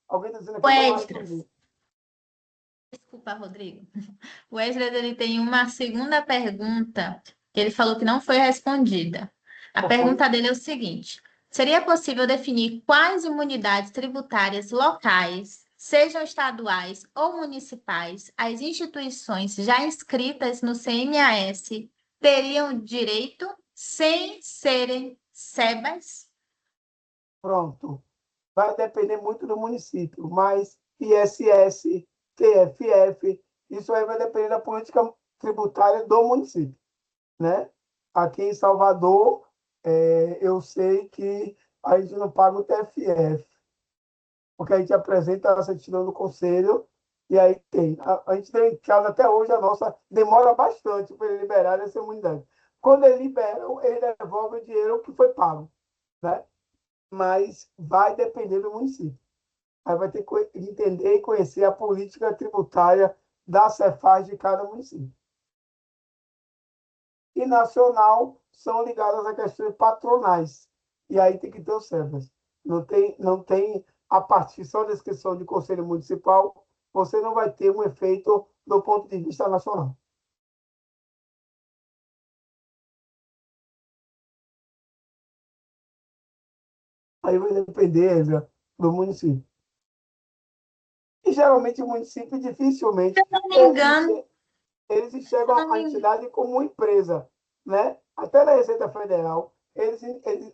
Alguém está dizendo aqui que eu não respondi. Desculpa, Rodrigo. O Wesley ele tem uma segunda pergunta que ele falou que não foi respondida. A pergunta dele é o seguinte: seria possível definir quais imunidades tributárias locais, sejam estaduais ou municipais, as instituições já inscritas no CMAS teriam direito sem serem SEBAs? Pronto. Vai depender muito do município, mas ISS, TFF, isso aí vai depender da política tributária do município, né? Aqui em Salvador, eu sei que a gente não paga o TFF, porque a gente apresenta a certidão do conselho e aí tem. A gente tem em casa até hoje, a nossa demora bastante para ele liberar essa imunidade. Quando ele libera, ele devolve o dinheiro que foi pago, né? Mas vai depender do município. Aí vai ter que entender e conhecer a política tributária da Cefaz de cada município. E nacional são ligadas a questões patronais. E aí tem que ter o SEBAS. Não tem a partir só da inscrição de conselho municipal, você não vai ter um efeito do ponto de vista nacional. Aí vai depender, Ezra, do município. E geralmente o município dificilmente Se eu não me engano, eles enxergam a entidade como uma empresa, né? Até na Receita Federal, eles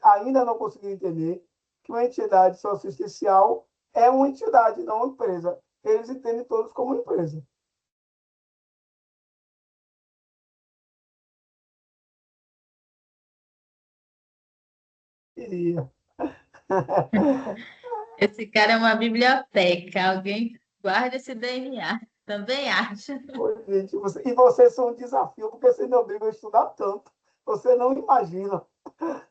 ainda não conseguiram entender que uma entidade socioassistencial é uma entidade, não uma empresa. Eles entendem todos como empresa. Queria. esse cara é uma biblioteca. Alguém guarda esse DNA. Também acho. Oi, gente, e vocês são um desafio, porque vocês me obrigam a estudar tanto. Você não imagina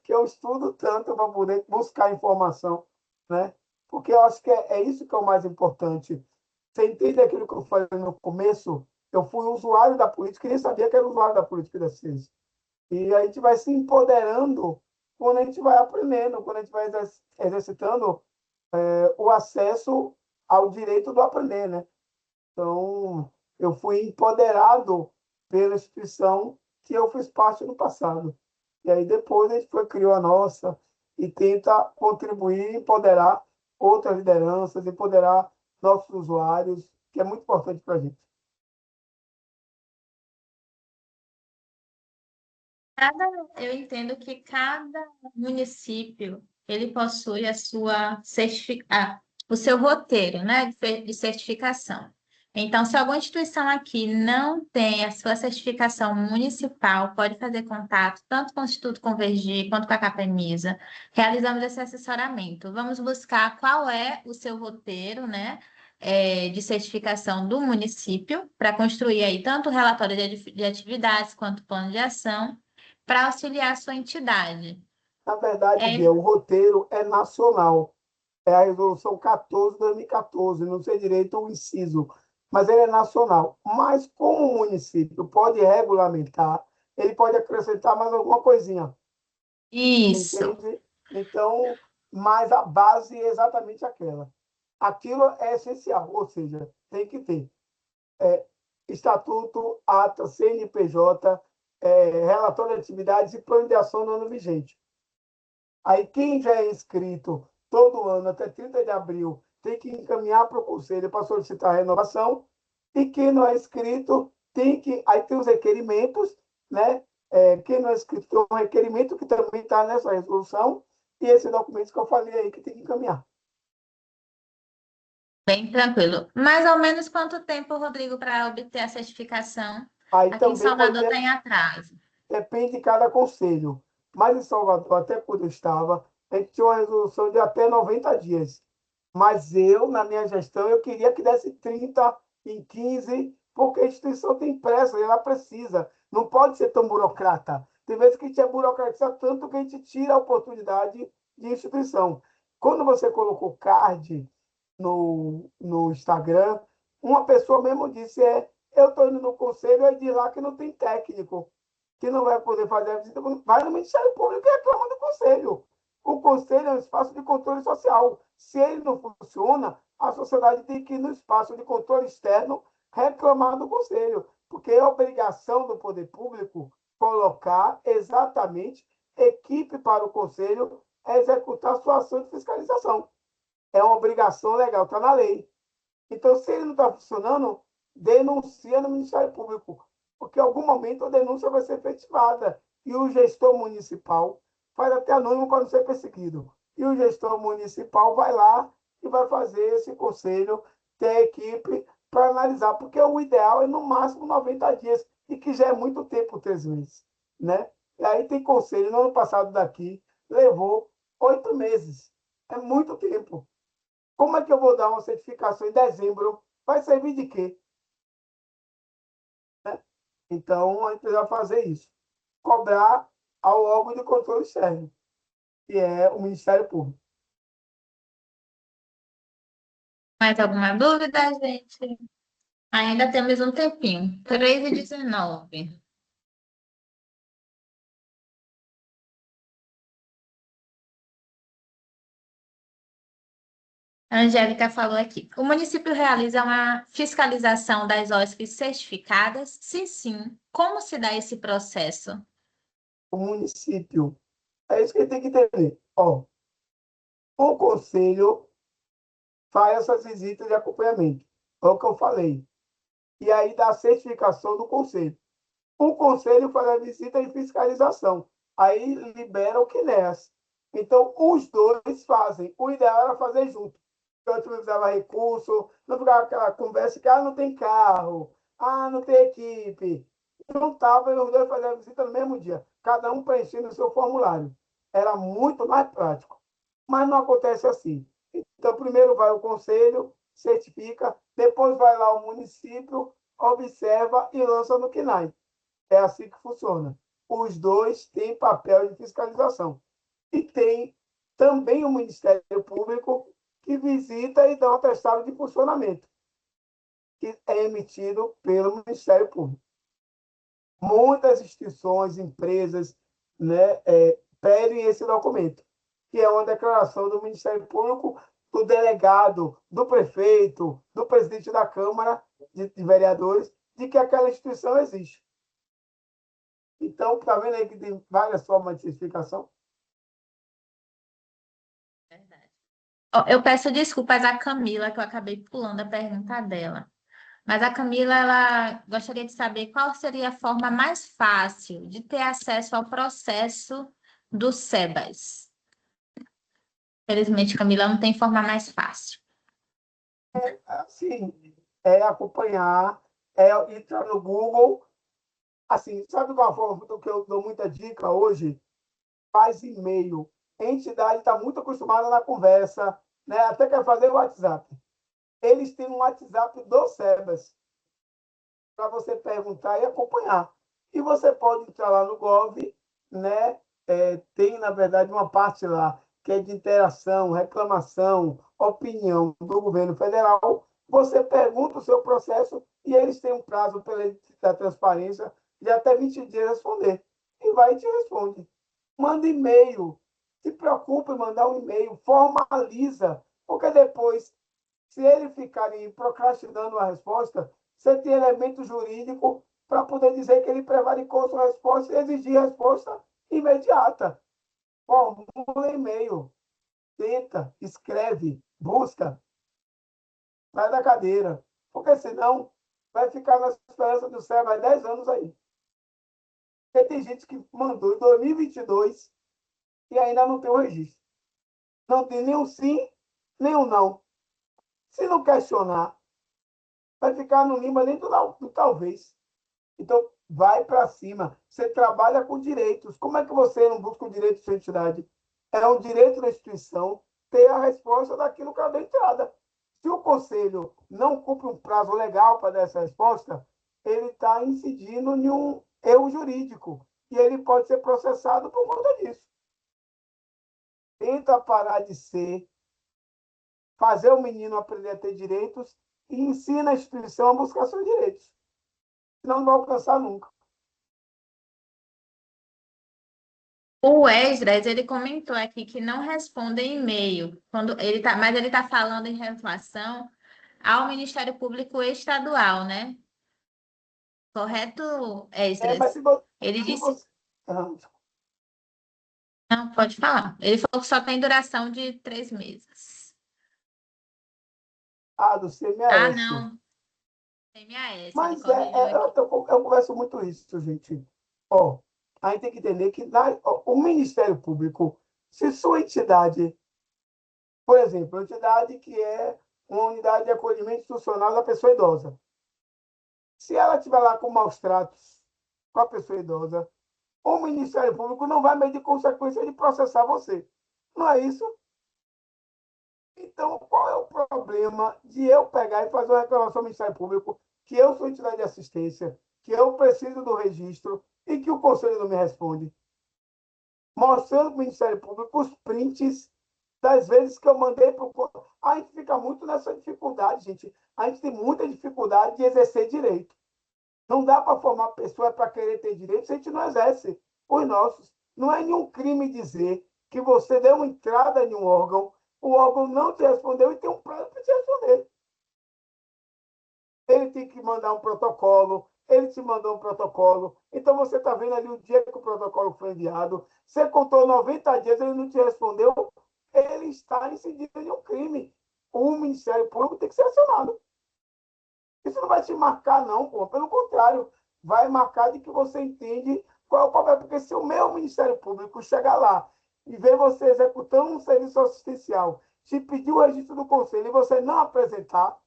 que eu estudo tanto para poder buscar informação, né? Porque eu acho que é isso que é o mais importante. Você entende aquilo que eu falei no começo? Eu fui usuário da política e nem sabia que era usuário da política da ciência. E a gente vai se empoderando quando a gente vai aprendendo, quando a gente vai exercitando o acesso ao direito do aprender, né? Então, eu fui empoderado pela instituição que eu fiz parte no passado. E aí depois a gente criou a nossa e tenta contribuir, empoderar outras lideranças, empoderar nossos usuários, que é muito importante para a gente. Eu entendo que cada município ele possui a sua o seu roteiro, né, de certificação. Então, se alguma instituição aqui não tem a sua certificação municipal, pode fazer contato tanto com o Instituto Convergir quanto com a Capemisa. Realizamos esse assessoramento. Vamos buscar qual é o seu roteiro, né, de certificação do município, para construir aí tanto o relatório de atividades quanto o plano de ação para auxiliar a sua entidade. Na verdade, É, Bia, o roteiro é nacional. É a Resolução 14 de 2014, não sei direito o inciso, mas ele é nacional. Mas como o município pode regulamentar, ele pode acrescentar mais alguma coisinha, isso. entende? Então, mas a base é exatamente aquela. Aquilo é essencial, ou seja, tem que ter estatuto, ata, CNPJ, relatório de atividades e plano de ação no ano vigente. Aí, quem já é inscrito todo ano, até 30 de abril, tem que encaminhar para o conselho para solicitar a renovação. E quem não é inscrito, tem que. Aí tem os requerimentos, né? Quem não é inscrito tem um requerimento que também está nessa resolução, e esses documentos que eu falei aí que tem que encaminhar. Bem tranquilo. Mais ou menos quanto tempo, Rodrigo, para obter a certificação? Aí Aqui em também vai Salvador ter, está em atraso. depende de cada conselho. Mas em Salvador, até quando eu estava, a gente tinha uma resolução de até 90 dias. Mas eu, na minha gestão, eu queria que desse 30 em 15, porque a instituição tem pressa, ela precisa. Não pode ser tão burocrata. Tem vezes que a gente é burocratizado tanto que a gente tira a oportunidade de instituição. Quando você colocou card no Instagram, uma pessoa mesmo disse, eu estou indo no conselho, é de lá que não tem técnico, que não vai poder fazer a visita, vai no Ministério Público e reclama do conselho. O conselho é um espaço de controle social. Se ele não funciona, a sociedade tem que ir no espaço de controle externo reclamar do conselho, porque é obrigação do poder público colocar exatamente equipe para o conselho executar sua ação de fiscalização. É uma obrigação legal, está na lei. Então, se ele não está funcionando, denuncia no Ministério Público, porque em algum momento a denúncia vai ser efetivada e o gestor municipal faz até anônimo para não ser perseguido. E o gestor municipal vai lá e vai fazer esse conselho ter equipe para analisar, porque o ideal é no máximo 90 dias, e que já é muito tempo, 3 meses. Né? E aí tem conselho, no ano passado daqui, levou 8 meses. É muito tempo. Como é que eu vou dar uma certificação em dezembro? Vai servir de quê? Né? Então, a gente precisa fazer isso. Cobrar ao órgão de controle externo, que é o Ministério Público. Mais alguma dúvida, gente? Ainda temos um tempinho. 3h19. A Angélica falou aqui. O município realiza uma fiscalização das OSPs certificadas? Se sim, como se dá esse processo? O município. É isso que ele tem que entender. Ó, o conselho faz essas visitas de acompanhamento. É o que eu falei. E aí dá a certificação do conselho. O conselho faz a visita de fiscalização. Aí libera o CNES. Então, os dois fazem. O ideal era fazer junto. Eu utilizava recurso, não ficava aquela conversa que não tem carro, não tem equipe. Juntava e os dois faziam a visita no mesmo dia, cada um preenchendo o seu formulário. Era muito mais prático. Mas não acontece assim. Então, primeiro vai o conselho, certifica, depois vai lá o município, observa e lança no CNAE. É assim que funciona. Os dois têm papel de fiscalização. E tem também o Ministério Público que visita e dá um atestado de funcionamento, que é emitido pelo Ministério Público. Muitas instituições, empresas, né, pedem esse documento, que é uma declaração do Ministério Público, do delegado, do prefeito, do presidente da Câmara de Vereadores, de que aquela instituição existe. Então, está vendo aí que tem várias formas de certificação? Verdade. Eu peço desculpas à Camila, que eu acabei pulando a pergunta dela. Mas a Camila, ela gostaria de saber qual seria a forma mais fácil de ter acesso ao processo do SEBAS. Infelizmente, Camila, não tem forma mais fácil. Assim, é acompanhar, entrar no Google. Assim, sabe qual a forma que eu dou muita dica hoje? Faz e-mail. A entidade está muito acostumada na conversa, né? Até quer fazer o WhatsApp. Eles têm um WhatsApp do SEBAS para você perguntar e acompanhar. E você pode entrar lá no Gov, né? Tem, na verdade, uma parte lá que é de interação, reclamação, opinião do governo federal. Você pergunta o seu processo e eles têm um prazo da transparência de até 20 dias responder. E vai e te responde. Manda e-mail. Se preocupe em mandar um e-mail. Formaliza. Porque depois, se eles ficarem procrastinando a resposta, você tem elemento jurídico para poder dizer que ele prevaricou sua resposta e exigir resposta imediata. Formula e-mail. Tenta, escreve, busca. Sai da cadeira. Porque senão vai ficar na esperança do céu há 10 anos aí. Porque tem gente que mandou em 2022 e ainda não tem o registro. Não tem nem um sim, nem um não. Se não questionar, vai ficar no limbo nem do talvez. Então, vai para cima. Você trabalha com direitos. Como é que você não busca o direito de sua entidade? É um direito da instituição ter a resposta daquilo que ela deu entrada. Se o conselho não cumpre um prazo legal para dar essa resposta, ele está incidindo em um erro jurídico. E ele pode ser processado por conta disso. Tenta parar de ser, fazer o menino aprender a ter direitos e ensina a instituição a buscar seus direitos. Senão não vai alcançar nunca. O Esdras, ele comentou aqui que não responde e-mail, mas ele está falando em relação ao Ministério Público Estadual, né? Correto, Esdras? Mas Ele se disse... você... Ah, Não, pode falar. Ele falou que só tem duração de 3 meses. do Ah, CMAS. não. CMAS, ele Mas corrigiu aqui. eu converso muito isso, gente. Ó, a gente tem que entender que o Ministério Público, se sua entidade, por exemplo, a entidade que é uma unidade de acolhimento institucional da pessoa idosa, se ela estiver lá com maus tratos com a pessoa idosa, o Ministério Público não vai medir consequência de processar você. Não é isso? Então, qual é o problema de eu pegar e fazer uma reclamação ao Ministério Público, que eu sou entidade de assistência, que eu preciso do registro e que o Conselho não me responde? Mostrando para o Ministério Público os prints das vezes que eu mandei para o... A gente fica muito nessa dificuldade, gente. A gente tem muita dificuldade de exercer direito. Não dá para formar pessoa para querer ter direito se a gente não exerce os nossos. Não é nenhum crime dizer que você deu uma entrada em um órgão, o órgão não te respondeu e tem um prazo para te responder. Ele tem que mandar um protocolo, ele te mandou um protocolo. Então, você está vendo ali o dia que o protocolo foi enviado. Você contou 90 dias, ele não te respondeu. Ele está incidindo em um crime. O Ministério Público tem que ser acionado. Isso não vai te marcar, não, pô. Pelo contrário, vai marcar de que você entende qual é o problema. Porque se o meu Ministério Público chegar lá e ver você executando um serviço assistencial, te pedir o registro do conselho e você não apresentar,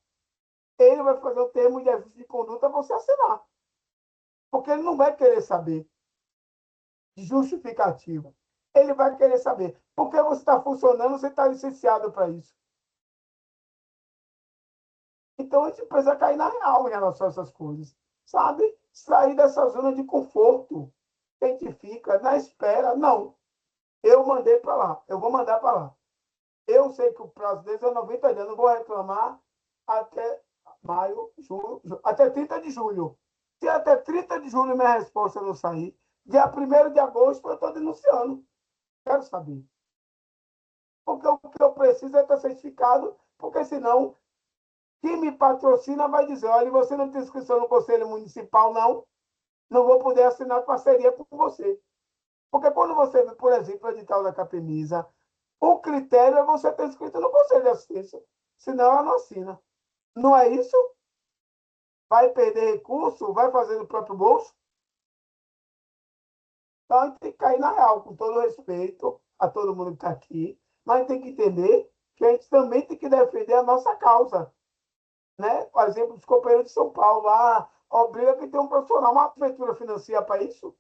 ele vai fazer o termo de aviso de conduta para você assinar. Porque ele não vai querer saber de justificativo. Ele vai querer saber por que você está funcionando, você está licenciado para isso. Então, a gente precisa cair na real em relação a essas coisas, sabe? Sair dessa zona de conforto. A gente fica na espera. Não, eu mandei para lá, eu vou mandar para lá. Eu sei que o prazo deles é 90 dias, eu não vou reclamar até maio, junho, até 30 de julho. Se até 30 de julho minha resposta não sair, dia 1º de agosto eu estou denunciando. Quero saber. Porque o que eu preciso é estar certificado, porque senão quem me patrocina vai dizer, olha, você não tem inscrição no Conselho Municipal, não vou poder assinar parceria com você. Porque quando você vê, por exemplo, o edital da Capemisa, o critério é você ter inscrito no Conselho de Assistência, senão ela não assina. Não é isso? Vai perder recurso? Vai fazer no próprio bolso? Então, a gente tem que cair na real, com todo respeito a todo mundo que está aqui, mas a gente tem que entender que a gente também tem que defender a nossa causa. Né? Por exemplo, os companheiros de São Paulo lá, obriga que tenha um profissional, uma prefeitura financia para isso.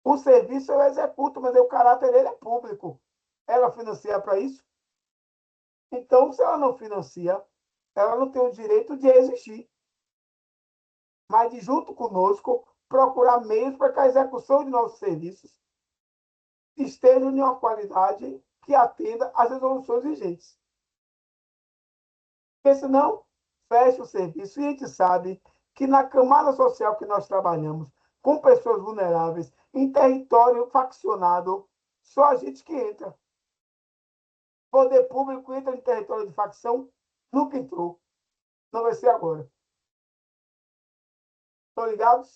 O serviço eu executo, mas o caráter dele é público. Ela financia para isso? Então, se ela não financia, ela não tem o direito de existir. Mas de junto conosco, procurar meios para que a execução de nossos serviços esteja em uma qualidade que atenda às resoluções vigentes. Porque senão, fecha o serviço. E a gente sabe que na camada social que nós trabalhamos, com pessoas vulneráveis, em território faccionado, só a gente que entra. Poder público entra em território de facção, nunca entrou. Não vai ser agora. Estão ligados?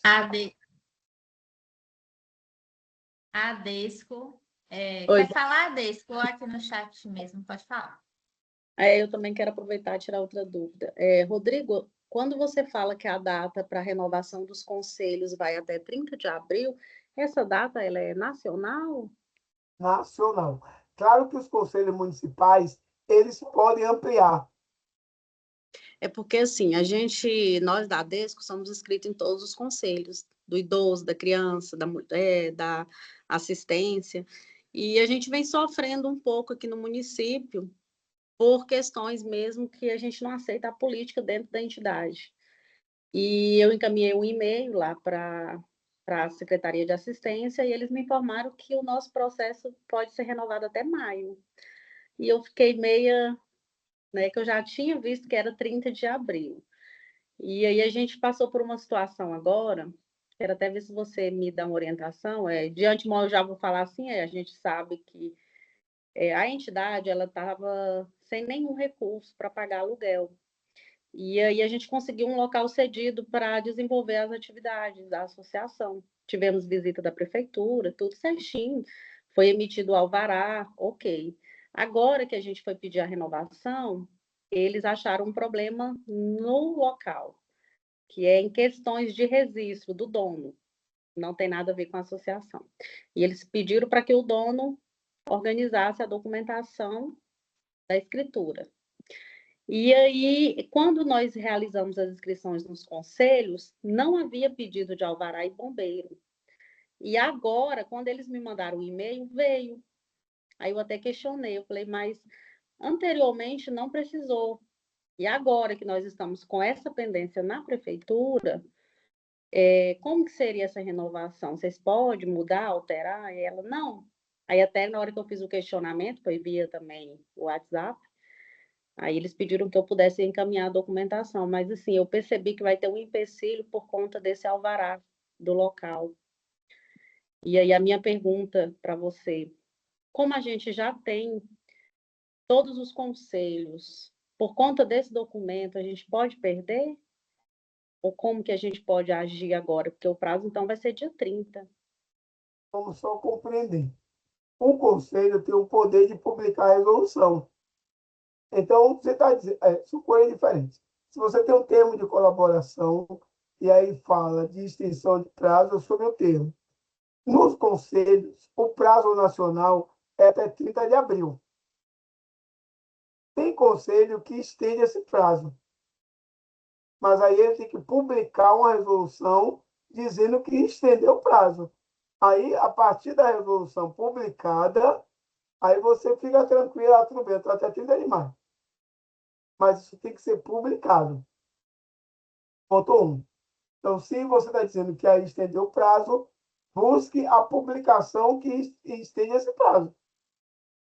Adesco. Oi. Quer falar, Adesco? Ou aqui no chat mesmo? Pode falar. Eu também quero aproveitar e tirar outra dúvida. Rodrigo, quando você fala que a data para renovação dos conselhos vai até 30 de abril, essa data ela é nacional? Nacional. Claro que os conselhos municipais, eles podem ampliar. É porque, assim, nós da ADESCO somos inscritos em todos os conselhos, do idoso, da criança, da mulher, da assistência, e a gente vem sofrendo um pouco aqui no município por questões mesmo que a gente não aceita a política dentro da entidade. E eu encaminhei um e-mail lá para a Secretaria de Assistência e eles me informaram que o nosso processo pode ser renovado até maio. E eu fiquei meia, né, que eu já tinha visto que era 30 de abril. E aí a gente passou por uma situação agora, quero até ver se você me dá uma orientação, de antemão eu já vou falar assim, a gente sabe que a entidade ela estava sem nenhum recurso para pagar aluguel. E aí a gente conseguiu um local cedido para desenvolver as atividades da associação. Tivemos visita da prefeitura, tudo certinho. Foi emitido o alvará, ok. Agora que a gente foi pedir a renovação, eles acharam um problema no local, que é em questões de registro do dono. Não tem nada a ver com a associação. E eles pediram para que o dono organizasse a documentação da escritura. E aí, quando nós realizamos as inscrições nos conselhos, não havia pedido de alvará e bombeiro. E agora, quando eles me mandaram o e-mail, veio. Aí eu até questionei, eu falei, mas anteriormente não precisou. E agora que nós estamos com essa pendência na prefeitura, como que seria essa renovação? Vocês podem mudar, alterar? E ela, não. Aí até na hora que eu fiz o questionamento, foi via também o WhatsApp, aí eles pediram que eu pudesse encaminhar a documentação, mas assim, eu percebi que vai ter um empecilho por conta desse alvará do local. E aí a minha pergunta para você, como a gente já tem todos os conselhos, por conta desse documento, a gente pode perder? Ou como que a gente pode agir agora? Porque o prazo, então, vai ser dia 30. Vamos só compreender. O Conselho tem o poder de publicar a resolução. Então, você está dizendo, são coisas diferentes. Se você tem um termo de colaboração, e aí fala de extensão de prazo sobre o termo. Nos conselhos, o prazo nacional é até 30 de abril. Tem conselho que estende esse prazo. Mas aí ele tem que publicar uma resolução dizendo que estendeu o prazo. Aí, a partir da resolução publicada, aí você fica tranquilo, tudo bem, estou até 30 de maio. Mas isso tem que ser publicado. Ponto 1. Então, se você está dizendo que aí estendeu o prazo, busque a publicação que estende esse prazo.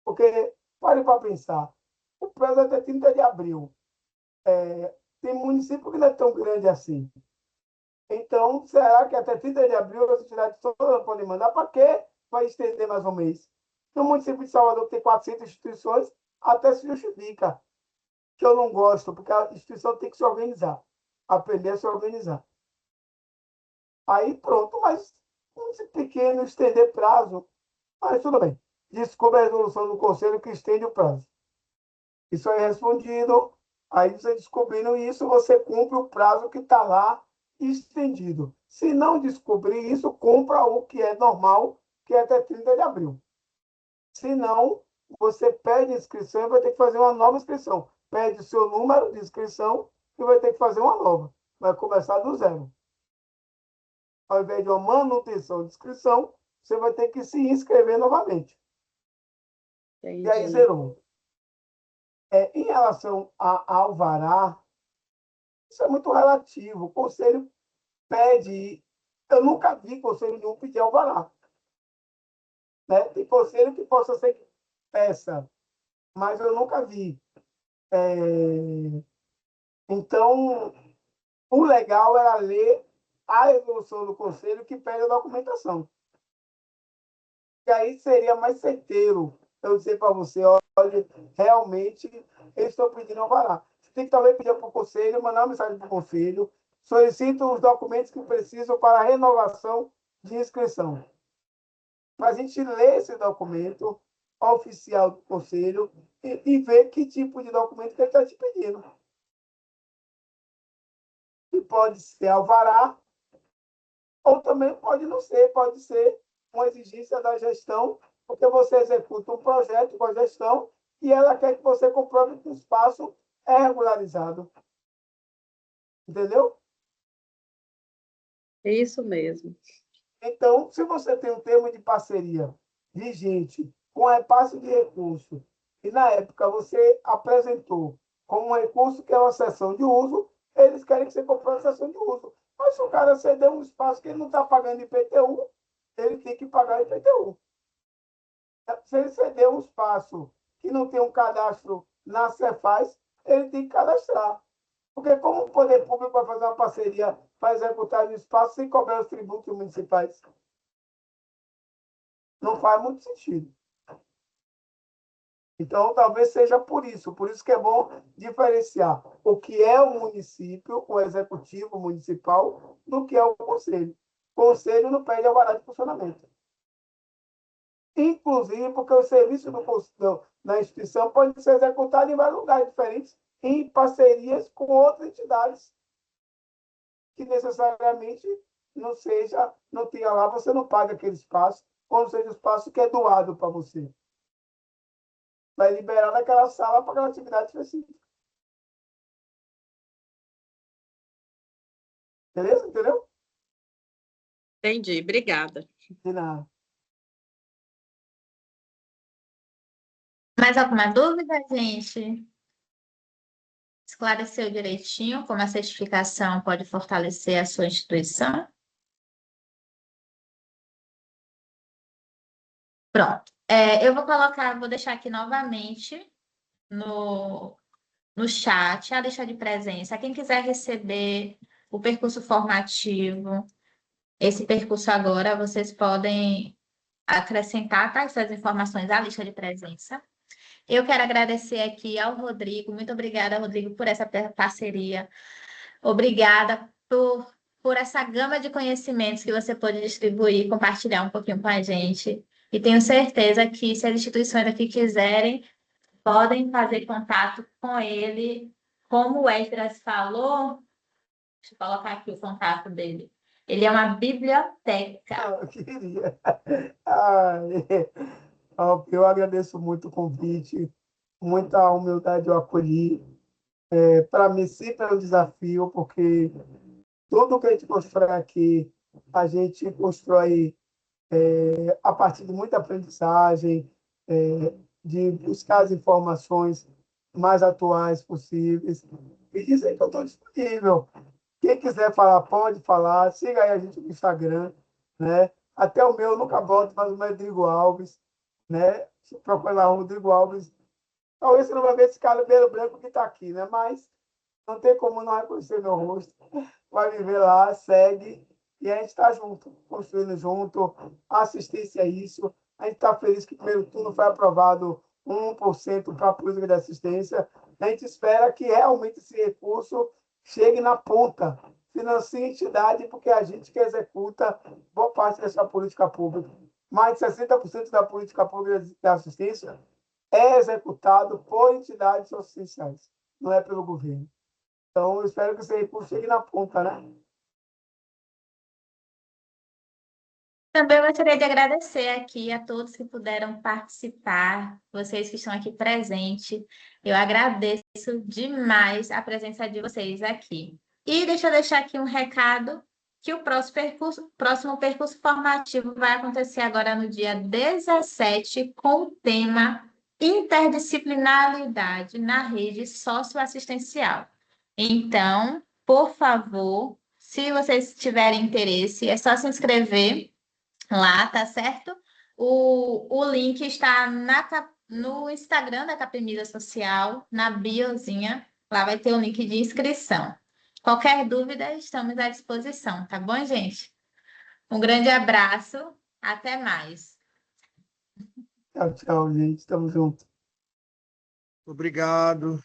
Porque, pare para pensar, o prazo é até 30 de abril. Tem município que não é tão grande assim. Então, será que até 30 de abril a sociedade toda pode mandar? Para quê? Vai estender mais um mês. No município de Salvador, que tem 400 instituições, até se justifica. Que eu não gosto, porque a instituição tem que se organizar. Aprender a se organizar. Aí pronto, mas um pequeno, estender prazo. Mas tudo bem. Descubra a resolução do conselho que estende o prazo. Isso aí é respondido. Aí você descobrindo isso, você cumpre o prazo que está lá estendido. Se não descobrir isso, cumpra o que é normal, que é até 30 de abril. Se não, você perde a inscrição e vai ter que fazer uma nova inscrição. Perde o seu número de inscrição e vai ter que fazer uma nova. Vai começar do zero. Ao invés de uma manutenção de inscrição, você vai ter que se inscrever novamente. Entendi. E aí zerou. Em relação a alvará, isso é muito relativo. O conselho pede. Eu nunca vi conselho nenhum pedir alvará. Né? Tem conselho que possa ser que peça, mas eu nunca vi. Então, o legal era ler a resolução do conselho que pede a documentação. E aí seria mais certeiro eu dizer para você, olha, realmente eles estão pedindo alvará. Você tem que também pedir para o conselho, mandar uma mensagem para o conselho, solicito os documentos que precisam para a renovação de inscrição. Para a gente ler esse documento oficial do conselho e ver que tipo de documento que ele está te pedindo. E pode ser alvará, ou também pode não ser, pode ser uma exigência da gestão, porque você executa um projeto com a gestão e ela quer que você comprove que o espaço é regularizado. Entendeu? Isso mesmo. Então, se você tem um termo de parceria vigente com repasse de recurso, e na época você apresentou como um recurso que é uma cessão de uso, eles querem que você comprove a cessão de uso. Mas se o cara ceder um espaço que ele não está pagando IPTU, ele tem que pagar IPTU. Se ele ceder um espaço que não tem um cadastro na Cefaz, ele tem que cadastrar. Porque como o poder público vai fazer uma parceria para executar o espaço sem cobrar os tributos municipais? Não faz muito sentido. Então, talvez seja por isso que é bom diferenciar o que é o município, o executivo municipal, do que é o conselho. O conselho não pede alvará de funcionamento. Inclusive, porque o serviço da instituição pode ser executado em vários lugares diferentes, em parcerias com outras entidades, que necessariamente não tenha lá, você não paga aquele espaço, ou não seja o espaço que é doado para você. Vai liberar naquela sala para aquela atividade específica. Beleza? Entendeu? Entendi, obrigada. De nada. Mais alguma dúvida, gente? Esclareceu direitinho como a certificação pode fortalecer a sua instituição? Pronto. Eu vou deixar aqui novamente no chat a lista de presença. Quem quiser receber o percurso formativo, esse percurso agora, vocês podem acrescentar, tá, essas informações à lista de presença. Eu quero agradecer aqui ao Rodrigo. Muito obrigada, Rodrigo, por essa parceria. Obrigada por essa gama de conhecimentos que você pôde distribuir, compartilhar um pouquinho com a gente. E tenho certeza que, se as instituições aqui quiserem, podem fazer contato com ele. Como o Esdras falou, deixa eu colocar aqui o contato dele. Ele é uma biblioteca. Eu queria. Eu agradeço muito o convite, muita humildade eu acolhi. Para mim, sempre é um desafio, porque tudo que a gente constrói aqui, a gente constrói a partir de muita aprendizagem, de buscar as informações mais atuais possíveis. E dizer que eu estou disponível. Quem quiser falar, pode falar. Siga aí a gente no Instagram, né? Até o meu, eu nunca boto, mas o meu é Rodrigo Alves, né? Se procurar lá, Rodrigo Alves. Talvez você não vai ver esse cabelo branco que está aqui, né? Mas não tem como não reconhecer meu rosto. Vai me ver lá, segue. E a gente está junto, construindo junto. A assistência é isso. A gente está feliz que o primeiro turno foi aprovado 1% para a política de assistência. A gente espera que realmente esse recurso chegue na ponta, financie a entidade, porque é a gente que executa boa parte dessa política pública. Mais de 60% da política pública de assistência é executado por entidades assistenciais, não é pelo governo. Então, eu espero que esse recurso chegue na ponta, né? Também gostaria de agradecer aqui a todos que puderam participar, vocês que estão aqui presentes. Eu agradeço demais a presença de vocês aqui. E deixa eu deixar aqui um recado, que o próximo percurso formativo vai acontecer agora no dia 17, com o tema Interdisciplinaridade na rede socioassistencial. Então, por favor, se vocês tiverem interesse, é só se inscrever lá, tá certo? O link está no Instagram da Capemisa Social, na biozinha. Lá vai ter o link de inscrição. Qualquer dúvida, estamos à disposição, tá bom, gente? Um grande abraço, até mais. Tchau, tchau, gente. Tamo junto. Obrigado.